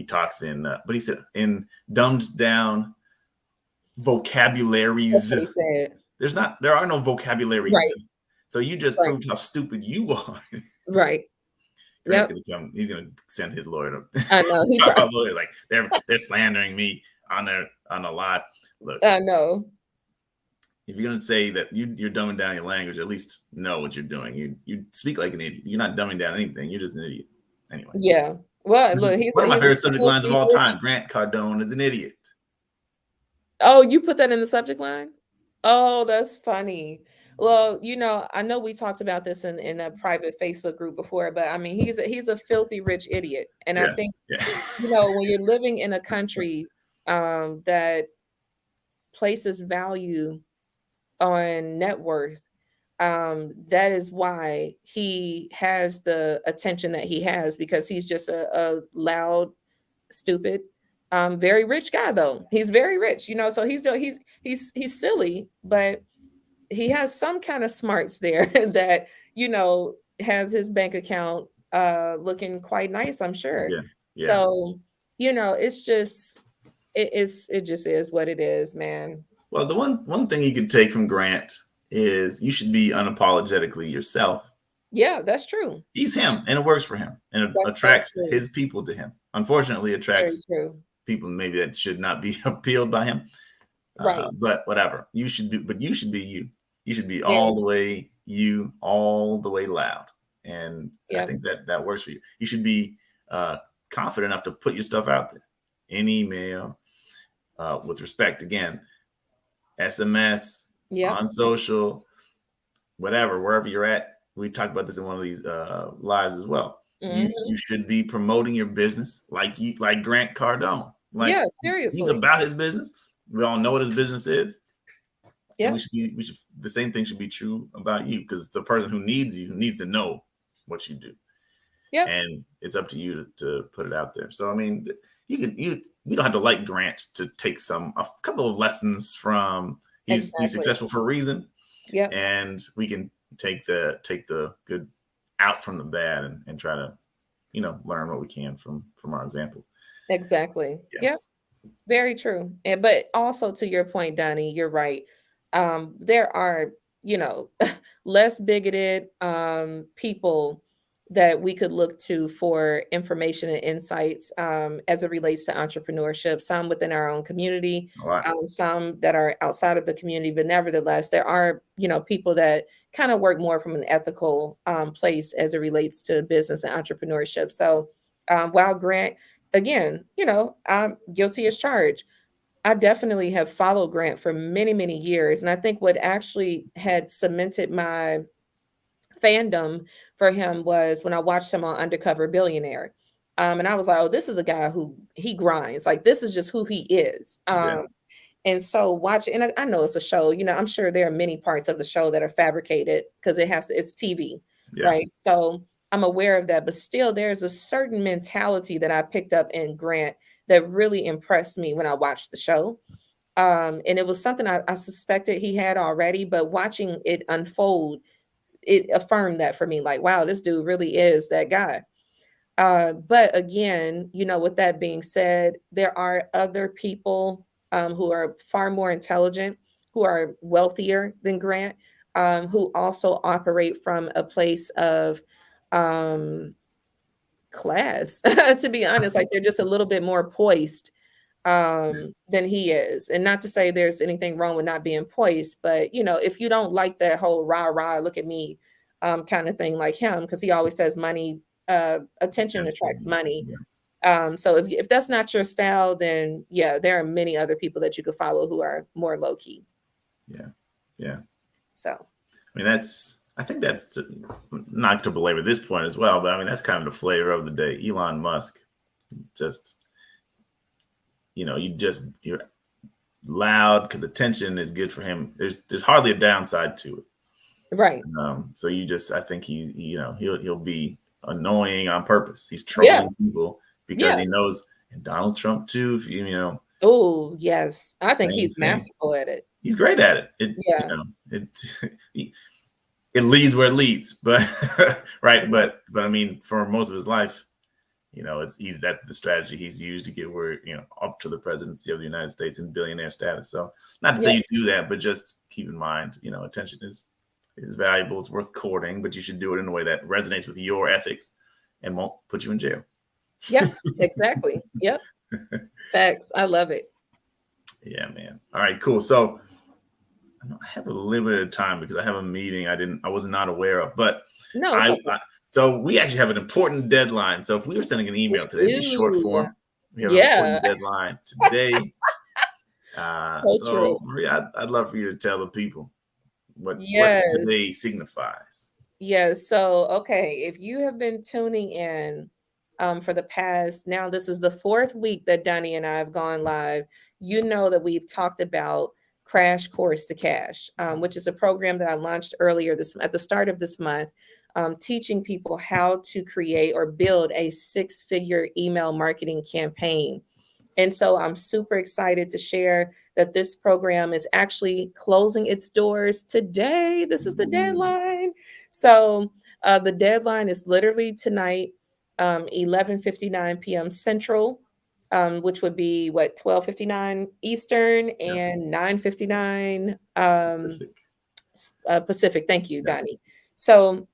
talks in, but he said in dumbed down vocabularies. There are no vocabularies. Right. So you just proved how stupid you are. Right. Grant's gonna come. He's gonna send his lawyer to I know. talk about lawyer, like they're slandering me on a live. Look, I know. If you're gonna say that you're dumbing down your language, at least know what you're doing. You speak like an idiot. You're not dumbing down anything. You're just an idiot. Anyway. Yeah. Well, look, one of my favorite subject lines of all time. Grant Cardone is an idiot. Oh, you put that in the subject line? Oh, that's funny. Well, I know we talked about this in a private Facebook group before, but I mean, he's a filthy rich idiot. And I think, when you're living in a country that places value on net worth, that is why he has the attention that he has, because he's just a loud, stupid, very rich guy. Though he's very rich, so he's silly, but he has some kind of smarts there that has his bank account looking quite nice, I'm sure. Yeah. So it's just it just is what it is, man. Well, the one thing you could take from Grant is you should be unapologetically yourself. Yeah, that's true. He's him, and it works for him, and it attracts his people to him. Unfortunately, it attracts people maybe that should not be appealed by him. Right. But whatever. You should be you. You should be all the way you, all the way loud. And I think that works for you. You should be confident enough to put your stuff out there. In email, with respect, again, SMS, on social, whatever, wherever you're at, we talked about this in one of these lives as well. Mhm. You should be promoting your business like Grant Cardone. Like Yeah, he's seriously. about his business. We all know what his business is, and Yep. we should the same thing should be true about you, because the person who needs you needs to know what you do, Yep. and it's up to you to put it out there. So I mean, you don't have to like Grant to take a couple of lessons from. He's Exactly. successful for a reason, Yep. and we can take the good out from the bad, and try to learn what we can from our example. Exactly. Yeah. Yep. Very true. And but also to your point, Donnie, you're right. There are, you know, less bigoted people that we could look to for information and insights as it relates to entrepreneurship, some within our own community, All right. some that are outside of the community, but nevertheless, there are, people that kind of work more from an ethical place as it relates to business and entrepreneurship. So while Grant, again, I'm guilty as charged. I definitely have followed Grant for many, many years. And I think what actually had cemented my fandom for him was when I watched him on Undercover Billionaire. And I was like, oh, this is a guy who he grinds. Like, this is just who he is. Yeah. And so watch, and I know it's a show, I'm sure there are many parts of the show that are fabricated because it's TV, Yeah. right? So I'm aware of that, but still there's a certain mentality that I picked up in Grant that really impressed me when I watched the show. And it was something I suspected he had already, but watching it unfold, it affirmed that for me, like, wow, this dude really is that guy. But again, with that being said, there are other people who are far more intelligent, who are wealthier than Grant, who also operate from a place of um, class, to be honest. Like they're just a little bit more poised than he is. And not to say there's anything wrong with not being poised, but if you don't like that whole rah rah, look at me kind of thing like him, because he always says money, attention attracts money. Yeah. So if that's not your style, then yeah, there are many other people that you could follow who are more low key. Yeah. Yeah. So I mean, I think that's not to belabor this point as well, but I mean, that's kind of the flavor of the day. Elon Musk, just, you're loud because attention is good for him. There's hardly a downside to it. right. So I think he'll be annoying on purpose. He's Yeah. trolling people because Yeah. he knows, and Donald Trump too, if Oh, yes. I think same he's thing. masterful at it. He's great at it. Yeah. It leads where it leads, but right. But I mean, for most of his life, that's the strategy he's used to get where, up to the presidency of the United States in billionaire status. So not to say you do that, but just keep in mind, attention is valuable. It's worth courting, but you should do it in a way that resonates with your ethics and won't put you in jail. Yeah, exactly. Yep. Facts. I love it. Yeah, man. All right, cool. So I have a limited time because I have a meeting I was not aware of, but No. so we actually have an important deadline. So if we were sending an email today, it'd be short form. We have an important deadline today. So Maria, I'd love for you to tell the people what today signifies. Yes. So, okay, if you have been tuning in for the past, now this is the fourth week that Donnie and I have gone live, you know that we've talked about Crash Course to Cash, which is a program that I launched earlier at the start of this month, teaching people how to create or build a 6-figure email marketing campaign. And so I'm super excited to share that this program is actually closing its doors today. This is the deadline. So the deadline is literally tonight, 11:59 p.m. Central, which would be 12:59 Eastern and 9:59 Pacific. Thank you, Donnie. So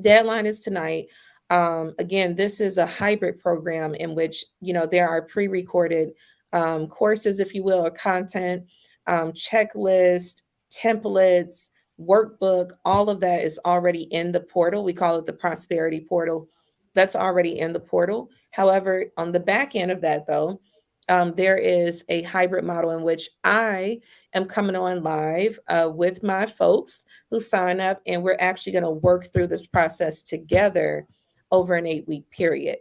deadline is tonight. Again, this is a hybrid program in which, there are pre-recorded courses, if you will, or content, checklist, templates, workbook, all of that is already in the portal. We call it the Prosperity Portal. That's already in the portal. However, on the back end of that, though, There is a hybrid model in which I am coming on live with my folks who sign up, and we're actually going to work through this process together over an 8-week period.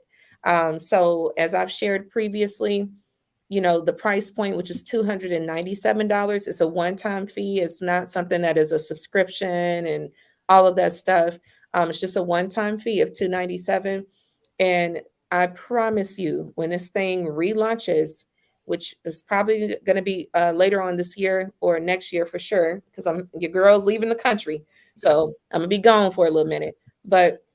So, as I've shared previously, the price point, which is $297, is a one-time fee. It's not something that is a subscription and all of that stuff. It's just a one-time fee of $297. And I promise you, when this thing relaunches, which is probably going to be later on this year or next year for sure, because I'm your girl's leaving the country, so Yes. I'm gonna be gone for a little minute. But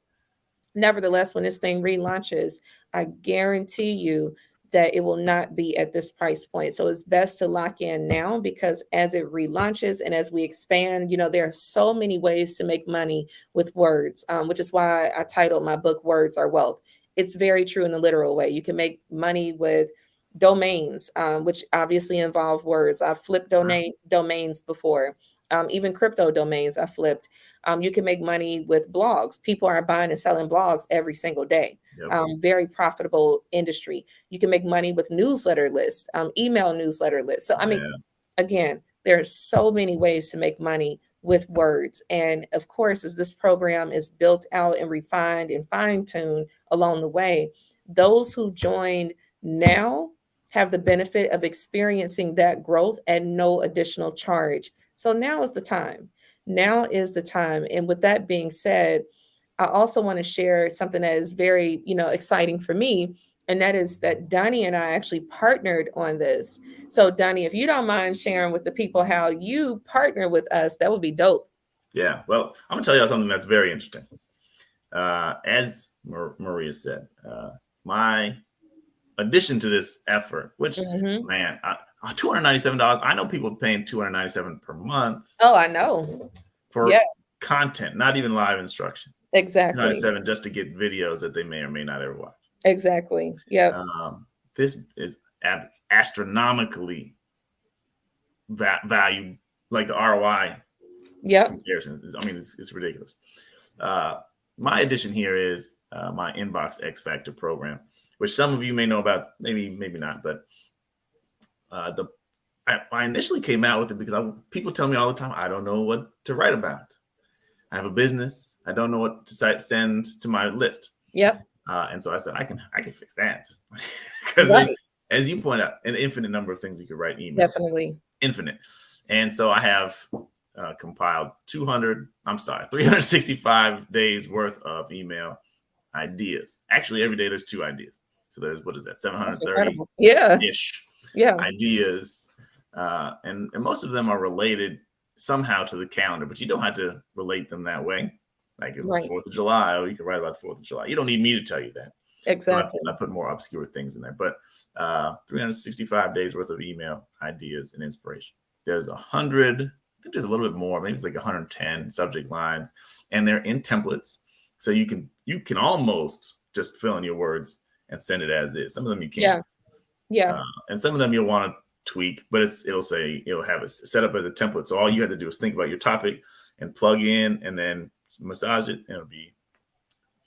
nevertheless, when this thing relaunches, I guarantee you that it will not be at this price point. So it's best to lock in now, because as it relaunches and as we expand, there are so many ways to make money with words, which is why I titled my book Words Are Wealth. It's very true in the literal way. You can make money with domains, which obviously involve words. I've flipped domains before. Even crypto domains I flipped. You can make money with blogs. People are buying and selling blogs every single day. Yep. Very profitable industry. You can make money with newsletter lists, email newsletter lists. So, I mean, again, there are so many ways to make money with words. And of course, as this program is built out and refined and fine-tuned along the way, those who joined now have the benefit of experiencing that growth at no additional charge. So now is the time. Now is the time. And with that being said, I also want to share something that is very, exciting for me. And that is that Donnie and I actually partnered on this. So, Donnie, if you don't mind sharing with the people how you partner with us, that would be dope. Yeah. Well, I'm gonna tell you something that's very interesting. As Maria said, my addition to this effort, which Mhm. man, $297. I know people paying $297 per month Oh, I know. for Yeah, content, not even live instruction. exactly. 297 just to get videos that they may or may not ever watch. Exactly. Yep. This is astronomically value, like the ROI Yep. comparison. It's ridiculous. My addition here is my Inbox X Factor program, which some of you may know about, maybe not, but I initially came out with it because people tell me all the time, I don't know what to write about. I have a business. I don't know what to send to my list. Yep. And so I said, I can fix that. Because Right. there's, as you point out, an infinite number of things you could write emails. Definitely. Infinite. And so I have compiled 365 days worth of email ideas. Actually, every day there's 2 ideas. So there's, what is that, 730-ish ideas. And most of them are related somehow to the calendar, but you don't have to relate them that way. Like if it's 4th of July, you can write about the 4th of July. You don't need me to tell you that. Exactly. So I put more obscure things in there, but 365 days worth of email ideas and inspiration. There's 100, I think there's a little bit more, maybe it's like 110 subject lines, and they're in templates. So you can almost just fill in your words and send it as is. Some of them you can't. Yeah. And some of them you'll want to tweak, but it'll have it set up as a template. So all you have to do is think about your topic and plug in and then massage it, and it'll be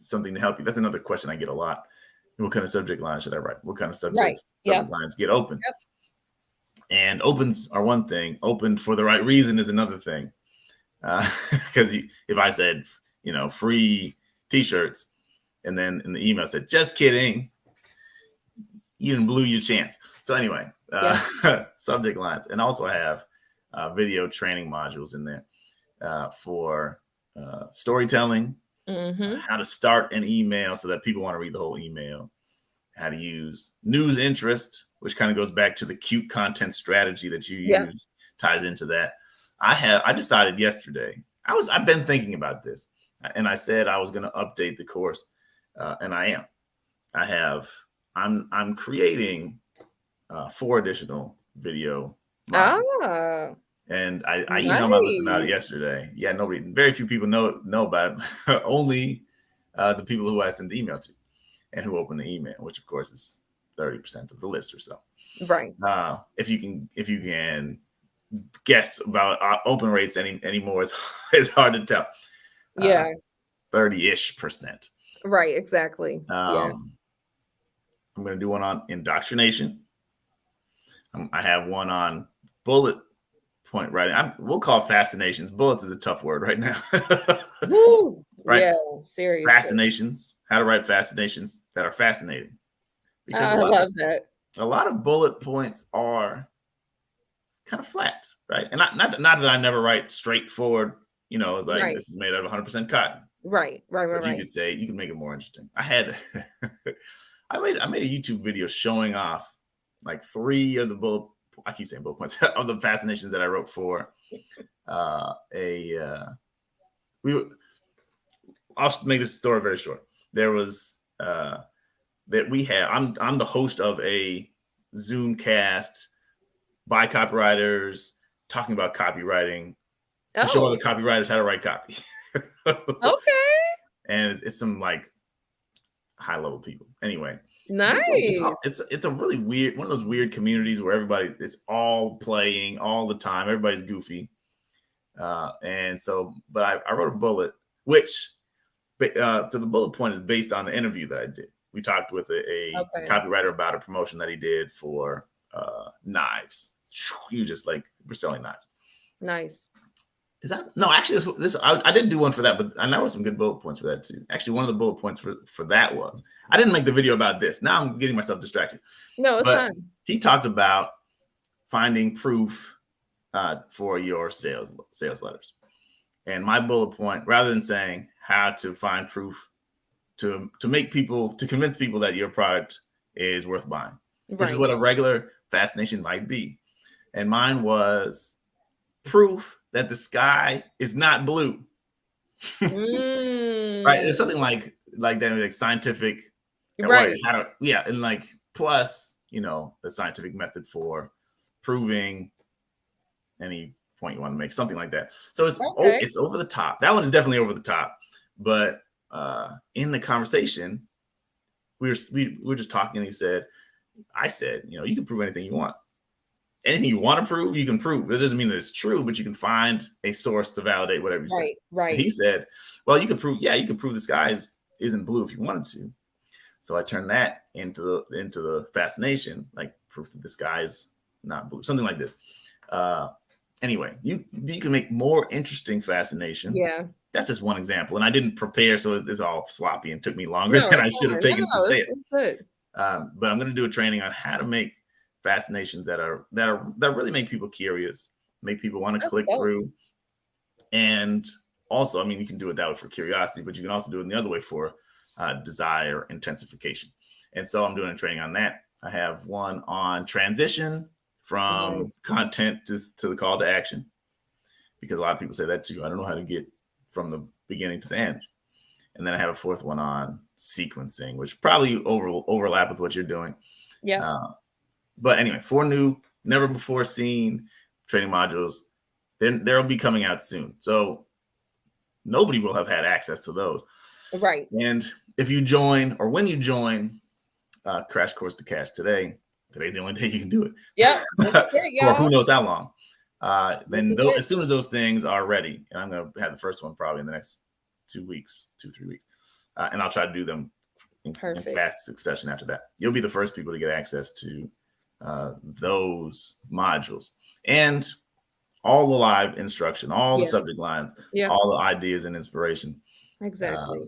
something to help you. That's another question I get a lot. What kind of subject line should I write? What kind of subject lines get open? Yep. And opens are one thing. Opened for the right reason is another thing. Because if I said, free t-shirts, and then in the email said, just kidding, you didn't blew your chance. So anyway, subject lines. And also I have video training modules in there for storytelling, how to start an email so that people want to read the whole email, how to use news interest, which kind of goes back to the cute content strategy that you use, ties into that. I decided yesterday, I've been thinking about this, and I said I was going to update the course, and I am. I'm creating 4 additional video modules. And I emailed my list about it yesterday. Yeah, very few people know about it. Only the people who I send the email to and who open the email, which of course is 30% of the list or so. Right. If you can guess about open rates anymore, it's hard to tell. 30-ish%. Right. Exactly. I'm going to do one on indoctrination. I have one on bullet point writing. We'll call it fascinations. Bullets is a tough word right now. Woo! Right? Yeah, seriously. Fascinations. How to write fascinations that are fascinating. Because I love that. a lot of bullet points are kind of flat, right? And not that I never write straightforward, it's like Right. this is made out of 100% cotton. Right. But you Right. could say, you can make it more interesting. I made a YouTube video showing off like 3 of the I keep saying bullet points of the fascinations that I wrote for I'll make this story very short. There was I'm the host of a Zoom cast by copywriters talking about copywriting to show other copywriters how to write copy. Okay. And it's some like high level people. Anyway, Nice. it's a really weird, one of those weird communities where everybody is all playing all the time. Everybody's goofy. And so, but I wrote a bullet, which, so the bullet point is based on the interview that I did. We talked with a copywriter about a promotion that he did for knives. He was just like, we're selling knives. Nice. Is that no? Actually, I didn't do one for that, but I know some good bullet points for that too. Actually, one of the bullet points for that was I didn't make the video about this. Now I'm getting myself distracted. No, it's fine. He talked about finding proof for your sales letters, and my bullet point, rather than saying how to find proof to convince people that your product is worth buying, which is what a regular fascination might be, and mine was proof that the sky is not blue. Right? There's something like that, like scientific, right? And like plus, the scientific method for proving any point you want to make, something like that. So it's over the top. That one is definitely over the top. But in the conversation, we were just talking, and I said, you can prove anything you want. Anything you want to prove, you can prove. It doesn't mean that it's true, but you can find a source to validate whatever you say. Right. And he said, well, you can prove the sky isn't blue if you wanted to. So I turned that into the fascination, like proof that the sky is not blue, something like this. Anyway, you can make more interesting fascinations. Yeah. That's just one example. And I didn't prepare, so it's all sloppy and took me longer than I should have taken to say it. It's good. But I'm going to do a training on how to make fascinations that really make people curious, make people want to click through. And also, you can do it that way for curiosity, but you can also do it the other way for desire intensification. And so I'm doing a training on that. I have one on transition from content to the call to action, because a lot of people say that too. I don't know how to get from the beginning to the end. And then I have a fourth one on sequencing, which probably overlap with what you're doing. Yeah. But anyway, 4 new, never before seen training modules. They'll be coming out soon. So nobody will have had access to those. Right. And if you join, or when you join Crash Course to Cash today's the only day you can do it. Yeah. For who knows how long. Then as soon as those things are ready, and I'm going to have the first one probably in the next 2-3 weeks. And I'll try to do them in fast succession after that. You'll be the first people to get access to those modules and all the live instruction, all the subject lines, all the ideas and inspiration. Exactly.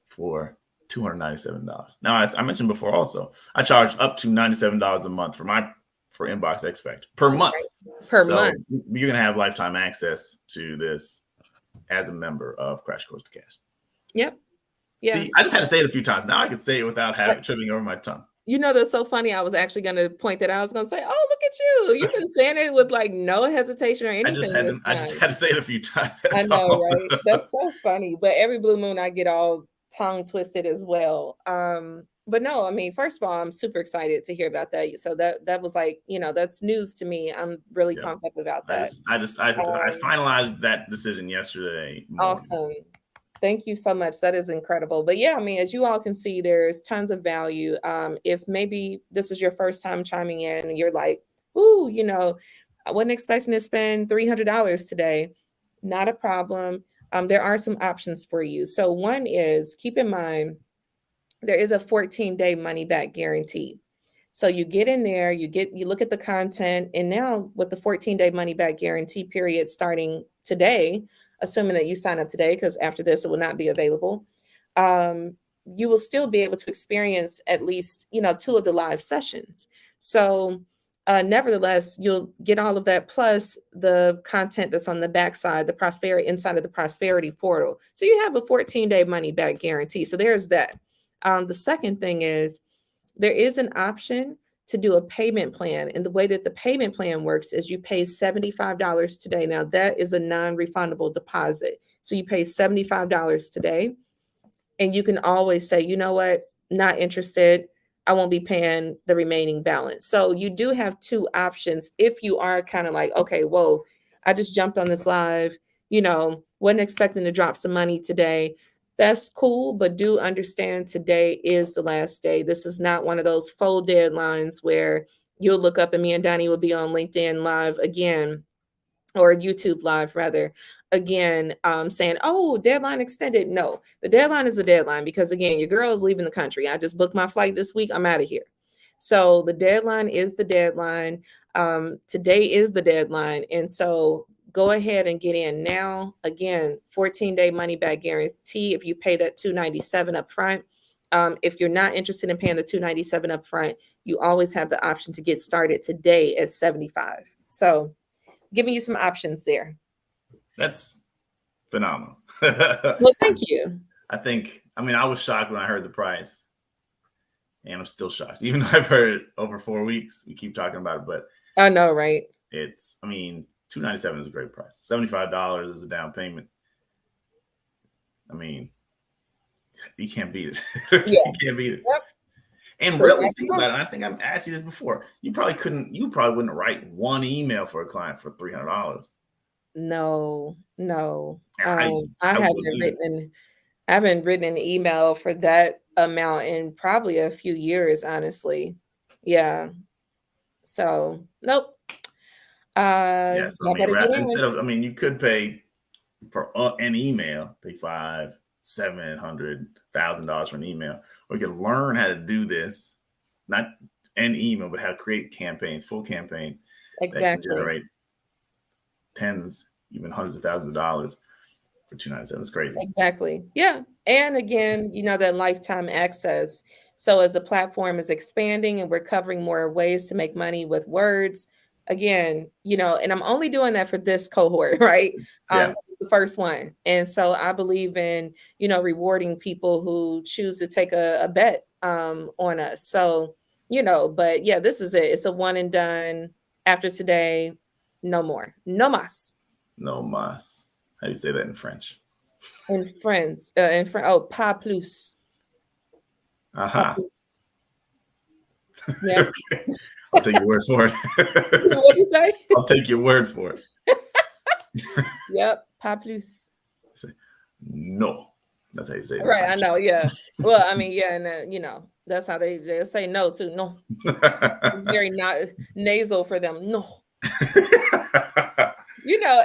For $297. Now, as I mentioned before, also I charge up to $97 a month for Inbox X Factor per month. Month. You're gonna have lifetime access to this as a member of Crash Course to Cash. Yep. Yeah. See, I just had to say it a few times. Now I can say it without tripping over my tongue. That's so funny. I was actually going to point that out. I was going to say, oh, look at you. You've been saying it with like no hesitation or anything. I just had to say it a few times. I know, right? That's so funny. But every blue moon, I get all tongue twisted as well. But no, first of all, I'm super excited to hear about that. So that was like, that's news to me. I'm really pumped up about that. I finalized that decision yesterday morning. Awesome. Thank you so much. That is incredible. But yeah, as you all can see, there's tons of value. If maybe this is your first time chiming in and you're like, ooh, I wasn't expecting to spend $300 today. Not a problem. There are some options for you. So one is, keep in mind, there is a 14-day money back guarantee. So you get in there, you look at the content, and now with the 14-day money back guarantee period starting today, assuming that you sign up today, because after this it will not be available, um, you will still be able to experience at least, two of the live sessions. So nevertheless, you'll get all of that plus the content that's on the backside, the prosperity inside of the prosperity portal. So you have a 14-day money back guarantee. So there's that. The second thing is there is an option to do a payment plan. And the way that the payment plan works is you pay $75 today. Now, that is a non-refundable deposit. So you pay $75 today, and you can always say, you know what, not interested. I won't be paying the remaining balance. So you do have two options if you are kind of like, okay, whoa, I just jumped on this live, wasn't expecting to drop some money today. That's cool, but do understand today is the last day. This is not one of those full deadlines where you'll look up and me and Donnie will be on LinkedIn Live again, or YouTube Live rather, again, saying, oh, deadline extended. No, the deadline is the deadline because, again, your girl is leaving the country. I just booked my flight this week. I'm out of here. So the deadline is the deadline. Today is the deadline. And so go ahead and get in now. Again, 14-day money back guarantee if you pay that $297 up front. If you're not interested in paying the $297 up front, you always have the option to get started today at $75. So giving you some options there. That's phenomenal. Well, thank you. I was shocked when I heard the price, and I'm still shocked. Even though I've heard it over 4 weeks, we keep talking about it, but I know, right? $297 is a great price. $75 is a down payment. You can't beat it. Yeah. You can't beat it. Yep. And really think about it. I think I've asked you this before. You probably wouldn't write one email for a client for $300. No. I haven't written an email for that amount in probably a few years, honestly. Yeah. So nope. Yes, you could pay for an email, pay $700,000 for an email, or you can learn how to do this, not an email, but how to create campaigns, full campaigns that can generate tens, even hundreds of thousands of dollars for $297. It's crazy. Exactly. Yeah. And again, that lifetime access. So as the platform is expanding and we're covering more ways to make money with words, again, and I'm only doing that for this cohort, right? It's the first one. And so I believe in, rewarding people who choose to take a bet on us. So, but yeah, this is it. It's a one and done. After today, no more. No mas. No mas. How do you say that in French? In French, pas plus. Aha. Yeah. Okay. I'll take your word for it. What'd you say? I'll take your word for it. Yep, pas plus. No, that's how you say it. Right, I know. Yeah. Well, yeah, and that's how they say no too. No, it's very not nasal for them. No.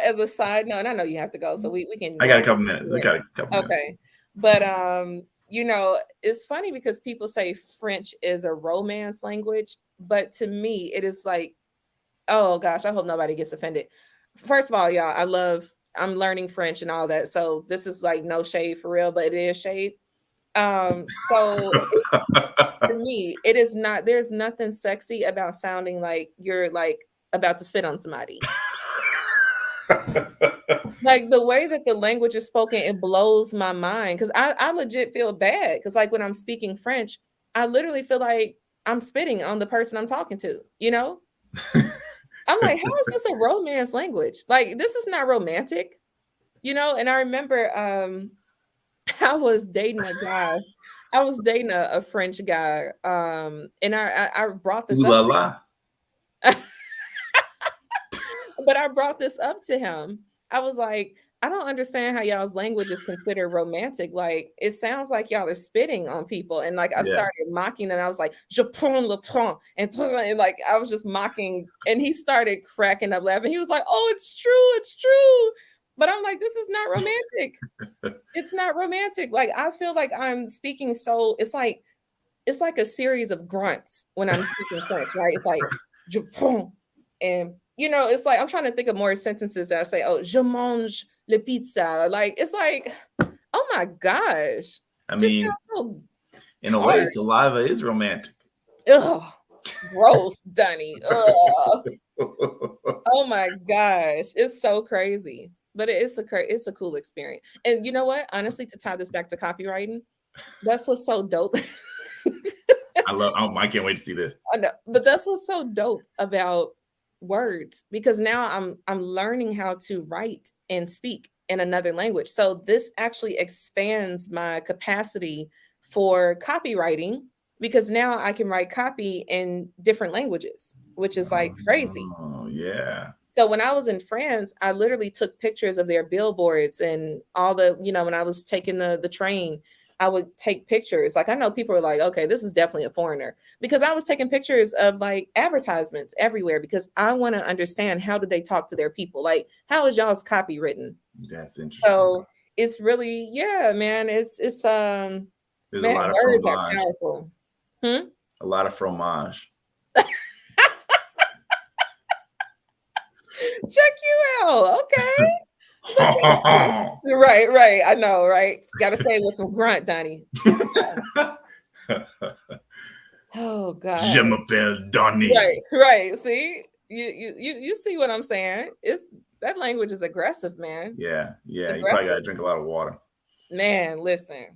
As a side note, and I know you have to go, so we can. I got a couple minutes. Okay, but it's funny because people say French is a romance language, but to me, it is like, oh gosh, I hope nobody gets offended. First of all, y'all, I'm learning French and all that, so this is like no shade for real, but it is shade. So for me, it is not. There's nothing sexy about sounding like you're like about to spit on somebody. Like the way that the language is spoken, it blows my mind because I legit feel bad because like when I'm speaking French, I literally feel like I'm spitting on the person I'm talking to, I'm like, how is this a romance language? Like, this is not romantic, And I remember I was dating a guy. I was dating a French guy. And I brought this up. But I brought this up to him. I was like, I don't understand how y'all's language is considered romantic. Like, it sounds like y'all are spitting on people. And like, I started mocking, and I was like, je prends le temps. And like, I was just mocking. And he started cracking up laughing. He was like, oh, it's true. But I'm like, this is not romantic. It's not romantic. Like, I feel like I'm speaking it's like it's like a series of grunts when I'm speaking French, right? It's like, je prends, and it's like I'm trying to think of more sentences that I say, oh, je mange le pizza. Like, it's like, oh my gosh, I just mean, sounds so in a way, hard. saliva is romantic. Ugh, gross, Dunny. Ugh. Oh my gosh, it's so crazy. But it's a cool experience. And you know what? Honestly, to tie this back to copywriting, that's what's so dope. I can't wait to see this. I know, but that's what's so dope about words, because now I'm learning how to write and speak in another language. So this actually expands my capacity for copywriting, because now I can write copy in different languages, which is like crazy. Oh, yeah. So when I was in France, I literally took pictures of their billboards and all the, when I was taking the train, I would take pictures. Like, I know people are like, okay, this is definitely a foreigner, because I was taking pictures of like advertisements everywhere, because I want to understand, how do they talk to their people? Like, how is y'all's copy written? That's interesting. So it's really, yeah, man, it's There's a man, lot of words are fromage. powerful. Hmm? A lot of fromage. Check you out. Okay. Right. I know, right? Gotta say it with some grunt, Donnie. Oh God. Je m'appelle Donnie. Right. See, you see what I'm saying? That language is aggressive, man. Yeah. You Aggressive. probably gotta drink a lot of water. Man, listen.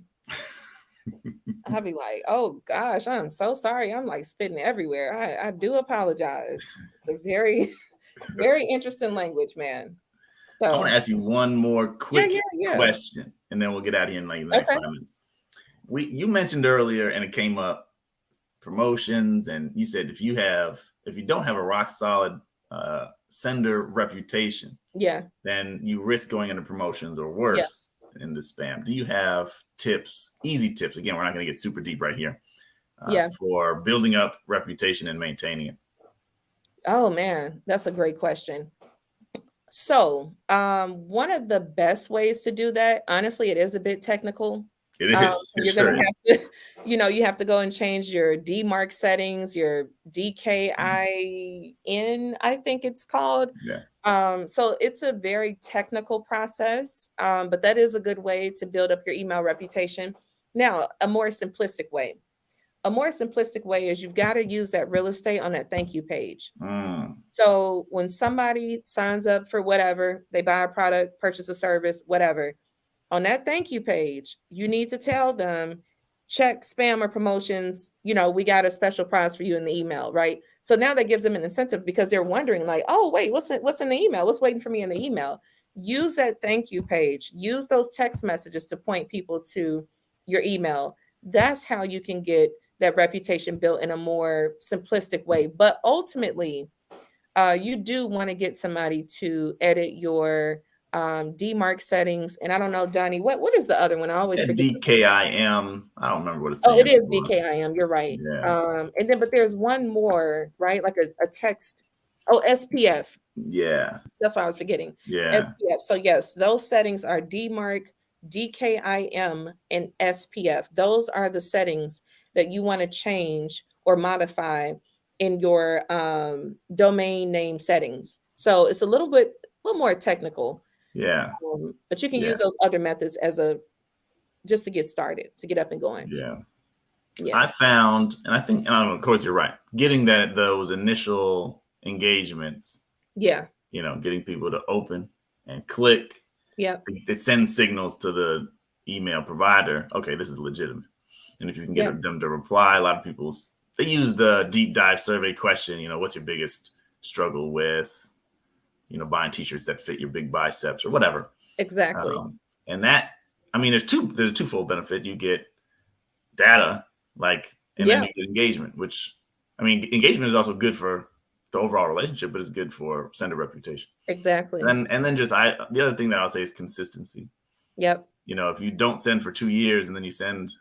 I'll be like, oh gosh, I'm so sorry. I'm like spitting everywhere. I do apologize. It's a very, very interesting language, man. So I want to ask you one more quick yeah. question, and then we'll get out of here in like the next 5 minutes. You mentioned earlier, and it came up, promotions, and you said if you don't have a rock solid sender reputation, then you risk going into promotions, or worse, into spam. Do you have tips, easy tips? Again, we're not going to get super deep right here. For building up reputation and maintaining it. Oh man, that's a great question. So, one of the best ways to do that, honestly, it is a bit technical. It is. So you're going to have to, you have to go and change your DMARC settings, your DKIN, I think it's called. Yeah. So it's a very technical process, but that is a good way to build up your email reputation. Now, a more simplistic way is you've got to use that real estate on that thank you page. So when somebody signs up for whatever, they buy a product, purchase a service, whatever, on that thank you page, you need to tell them, check spam or promotions. We got a special prize for you in the email, right? So now that gives them an incentive, because they're wondering like, oh, wait, what's in the email? What's waiting for me in the email? Use that thank you page. Use those text messages to point people to your email. That's how you can get that reputation built in a more simplistic way. But ultimately, you do want to get somebody to edit your DMARC settings. And I don't know, Donnie, what is the other one? I always forget. DKIM. I don't remember what it's. Oh, it is DKIM. You're right. Yeah. And then, but there's one more, right? Like a text. Oh, SPF. Yeah. That's what I was forgetting. Yeah. SPF. So yes, those settings are DMARC, DKIM, and SPF. Those are the settings that you want to change or modify in your domain name settings. So it's a little more technical. Yeah. But you can use those other methods just to get started, to get up and going. Yeah. I found, and I think, of course you're right, getting those initial engagements. Yeah. Getting people to open and click. Yeah. It sends signals to the email provider. Okay, this is legitimate. And if you can get them to reply, a lot of people, they use the deep dive survey question, what's your biggest struggle with, buying t-shirts that fit your big biceps or whatever. Exactly. And that, there's a twofold benefit. You get data, and then you get engagement, which, engagement is also good for the overall relationship, but it's good for sender reputation. Exactly. And then the other thing that I'll say is consistency. Yep. If you don't send for 2 years and then you send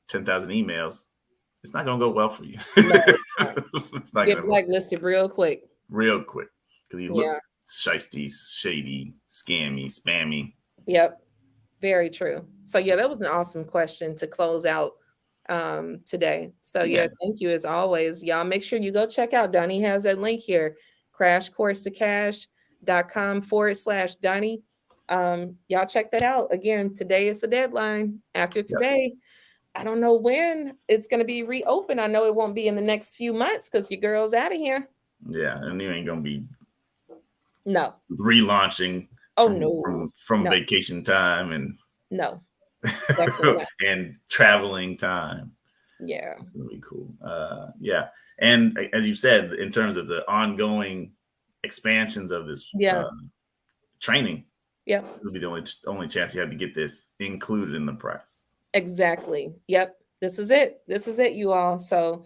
10,000 emails, it's not going to go well for you. No, it's not get blacklisted real quick. Because you look shysty, shady, scammy, spammy. Yep. Very true. So that was an awesome question to close out today. So Yeah. yeah, thank you as always. Y'all make sure you go check out Donnie has that link here, crashcoursetocash.com/Donnie. Y'all check that out. Again, today is the deadline. After Yep. today, I don't know when it's going to be reopened. I know it won't be in the next few months because your girl's out of here. Yeah. And you ain't going to be No. relaunching Oh, no. from No. vacation time and No. Definitely not. and traveling time. Yeah. It's gonna be cool. Yeah. And as you said, in terms of the ongoing expansions of this Yeah. training, Yep. this will be the only chance you have to get this included in the price. Exactly. Yep. This is it. This is it, you all. So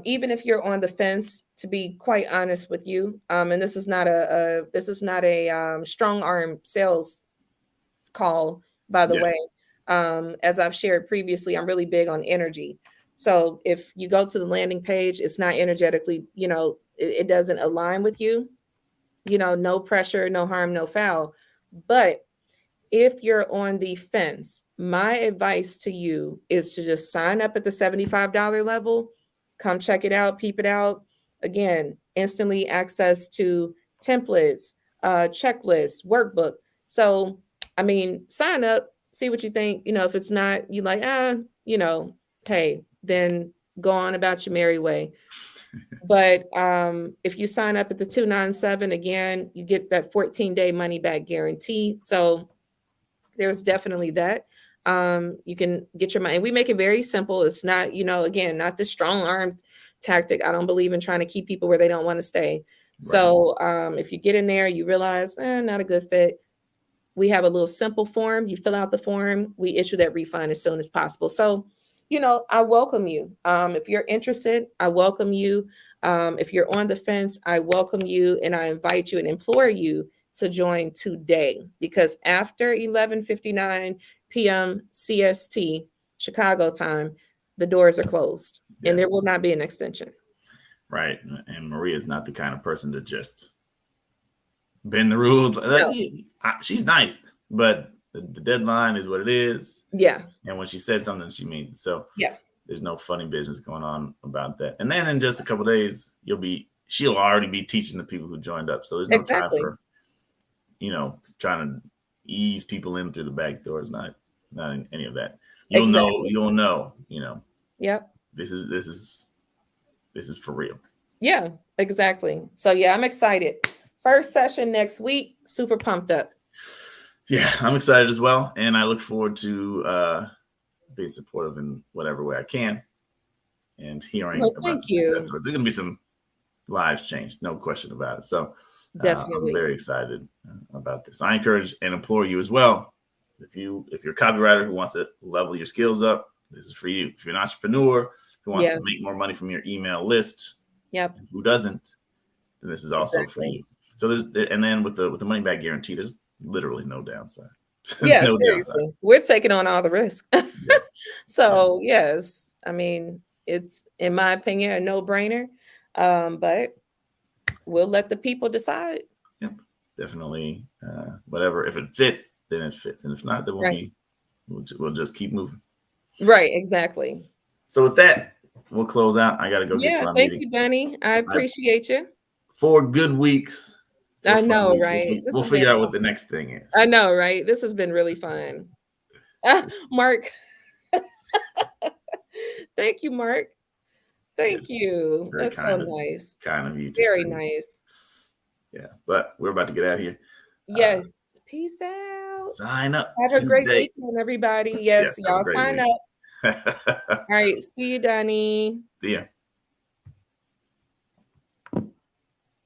even if you're on the fence, to be quite honest with you, and this is not a strong arm sales call, by the Yes. way. As I've shared previously, I'm really big on energy. So if you go to the landing page, it's not energetically, it doesn't align with you, no pressure, no harm, no foul. But if you're on the fence, my advice to you is to just sign up at the $75 level, come check it out, peep it out. Again, instantly access to templates, checklists, workbook. So, I mean, sign up, see what you think. If it's not, you like, hey, then go on about your merry way. But if you sign up at the 297, again, you get that 14-day money back guarantee. So there's definitely that. You can get your money. We make it very simple. It's not, again, not the strong arm tactic. I don't believe in trying to keep people where they don't want to stay. Right. So if you get in there, you realize, not a good fit. We have a little simple form. You fill out the form. We issue that refund as soon as possible. So, I welcome you. If you're interested, I welcome you. If you're on the fence, I welcome you, and I invite you and implore you to join today, because after 11:59 p.m. CST, Chicago time, the doors are closed, Yeah. and there will not be an extension. Right. And Maria is not the kind of person to just bend the rules. No. She's nice, but the deadline is what it is. Yeah. And when she said something, she means it. So yeah, there's no funny business going on about that. And then in just a couple of days, she'll already be teaching the people who joined up. So there's no exactly. time for, trying to ease people in through the back doors. Not in any of that. You'll know, Yep. This is for real. Yeah, exactly. So yeah, I'm excited. First session next week. Super pumped up. Yeah, I'm excited as well. And I look forward to being supportive in whatever way I can and hearing about the success stories. There's going to be some lives changed, no question about it. So definitely, I'm very excited about this. So I encourage and implore you as well. If you're a copywriter who wants to level your skills up, this is for you. If you're an entrepreneur who wants to make more money from your email list, who doesn't, then this is also for you. So and then with the money back guarantee, there's literally no downside. Yeah, no seriously. Downside. We're taking on all the risk. So yes, I mean, it's, in my opinion, a no-brainer. But we'll let the people decide. Yep, definitely. Whatever. If it fits, then it fits, and if not, then we'll just keep moving. Right. Exactly. So with that, we'll close out. I got to go get to my meeting. Thank you, Donnie. I appreciate you. 4 good weeks. I know, right? We'll figure out what the next thing is. I know, right? This has been really fun. Mark. Thank you, Mark. Thank you. That's so nice. Kind of you to Very say. Nice. Yeah, but we're about to get out of here. Yes. Peace out. Sign up. Have a great weekend, everybody. Yes, y'all sign up. All right. See you, Donnie. See ya.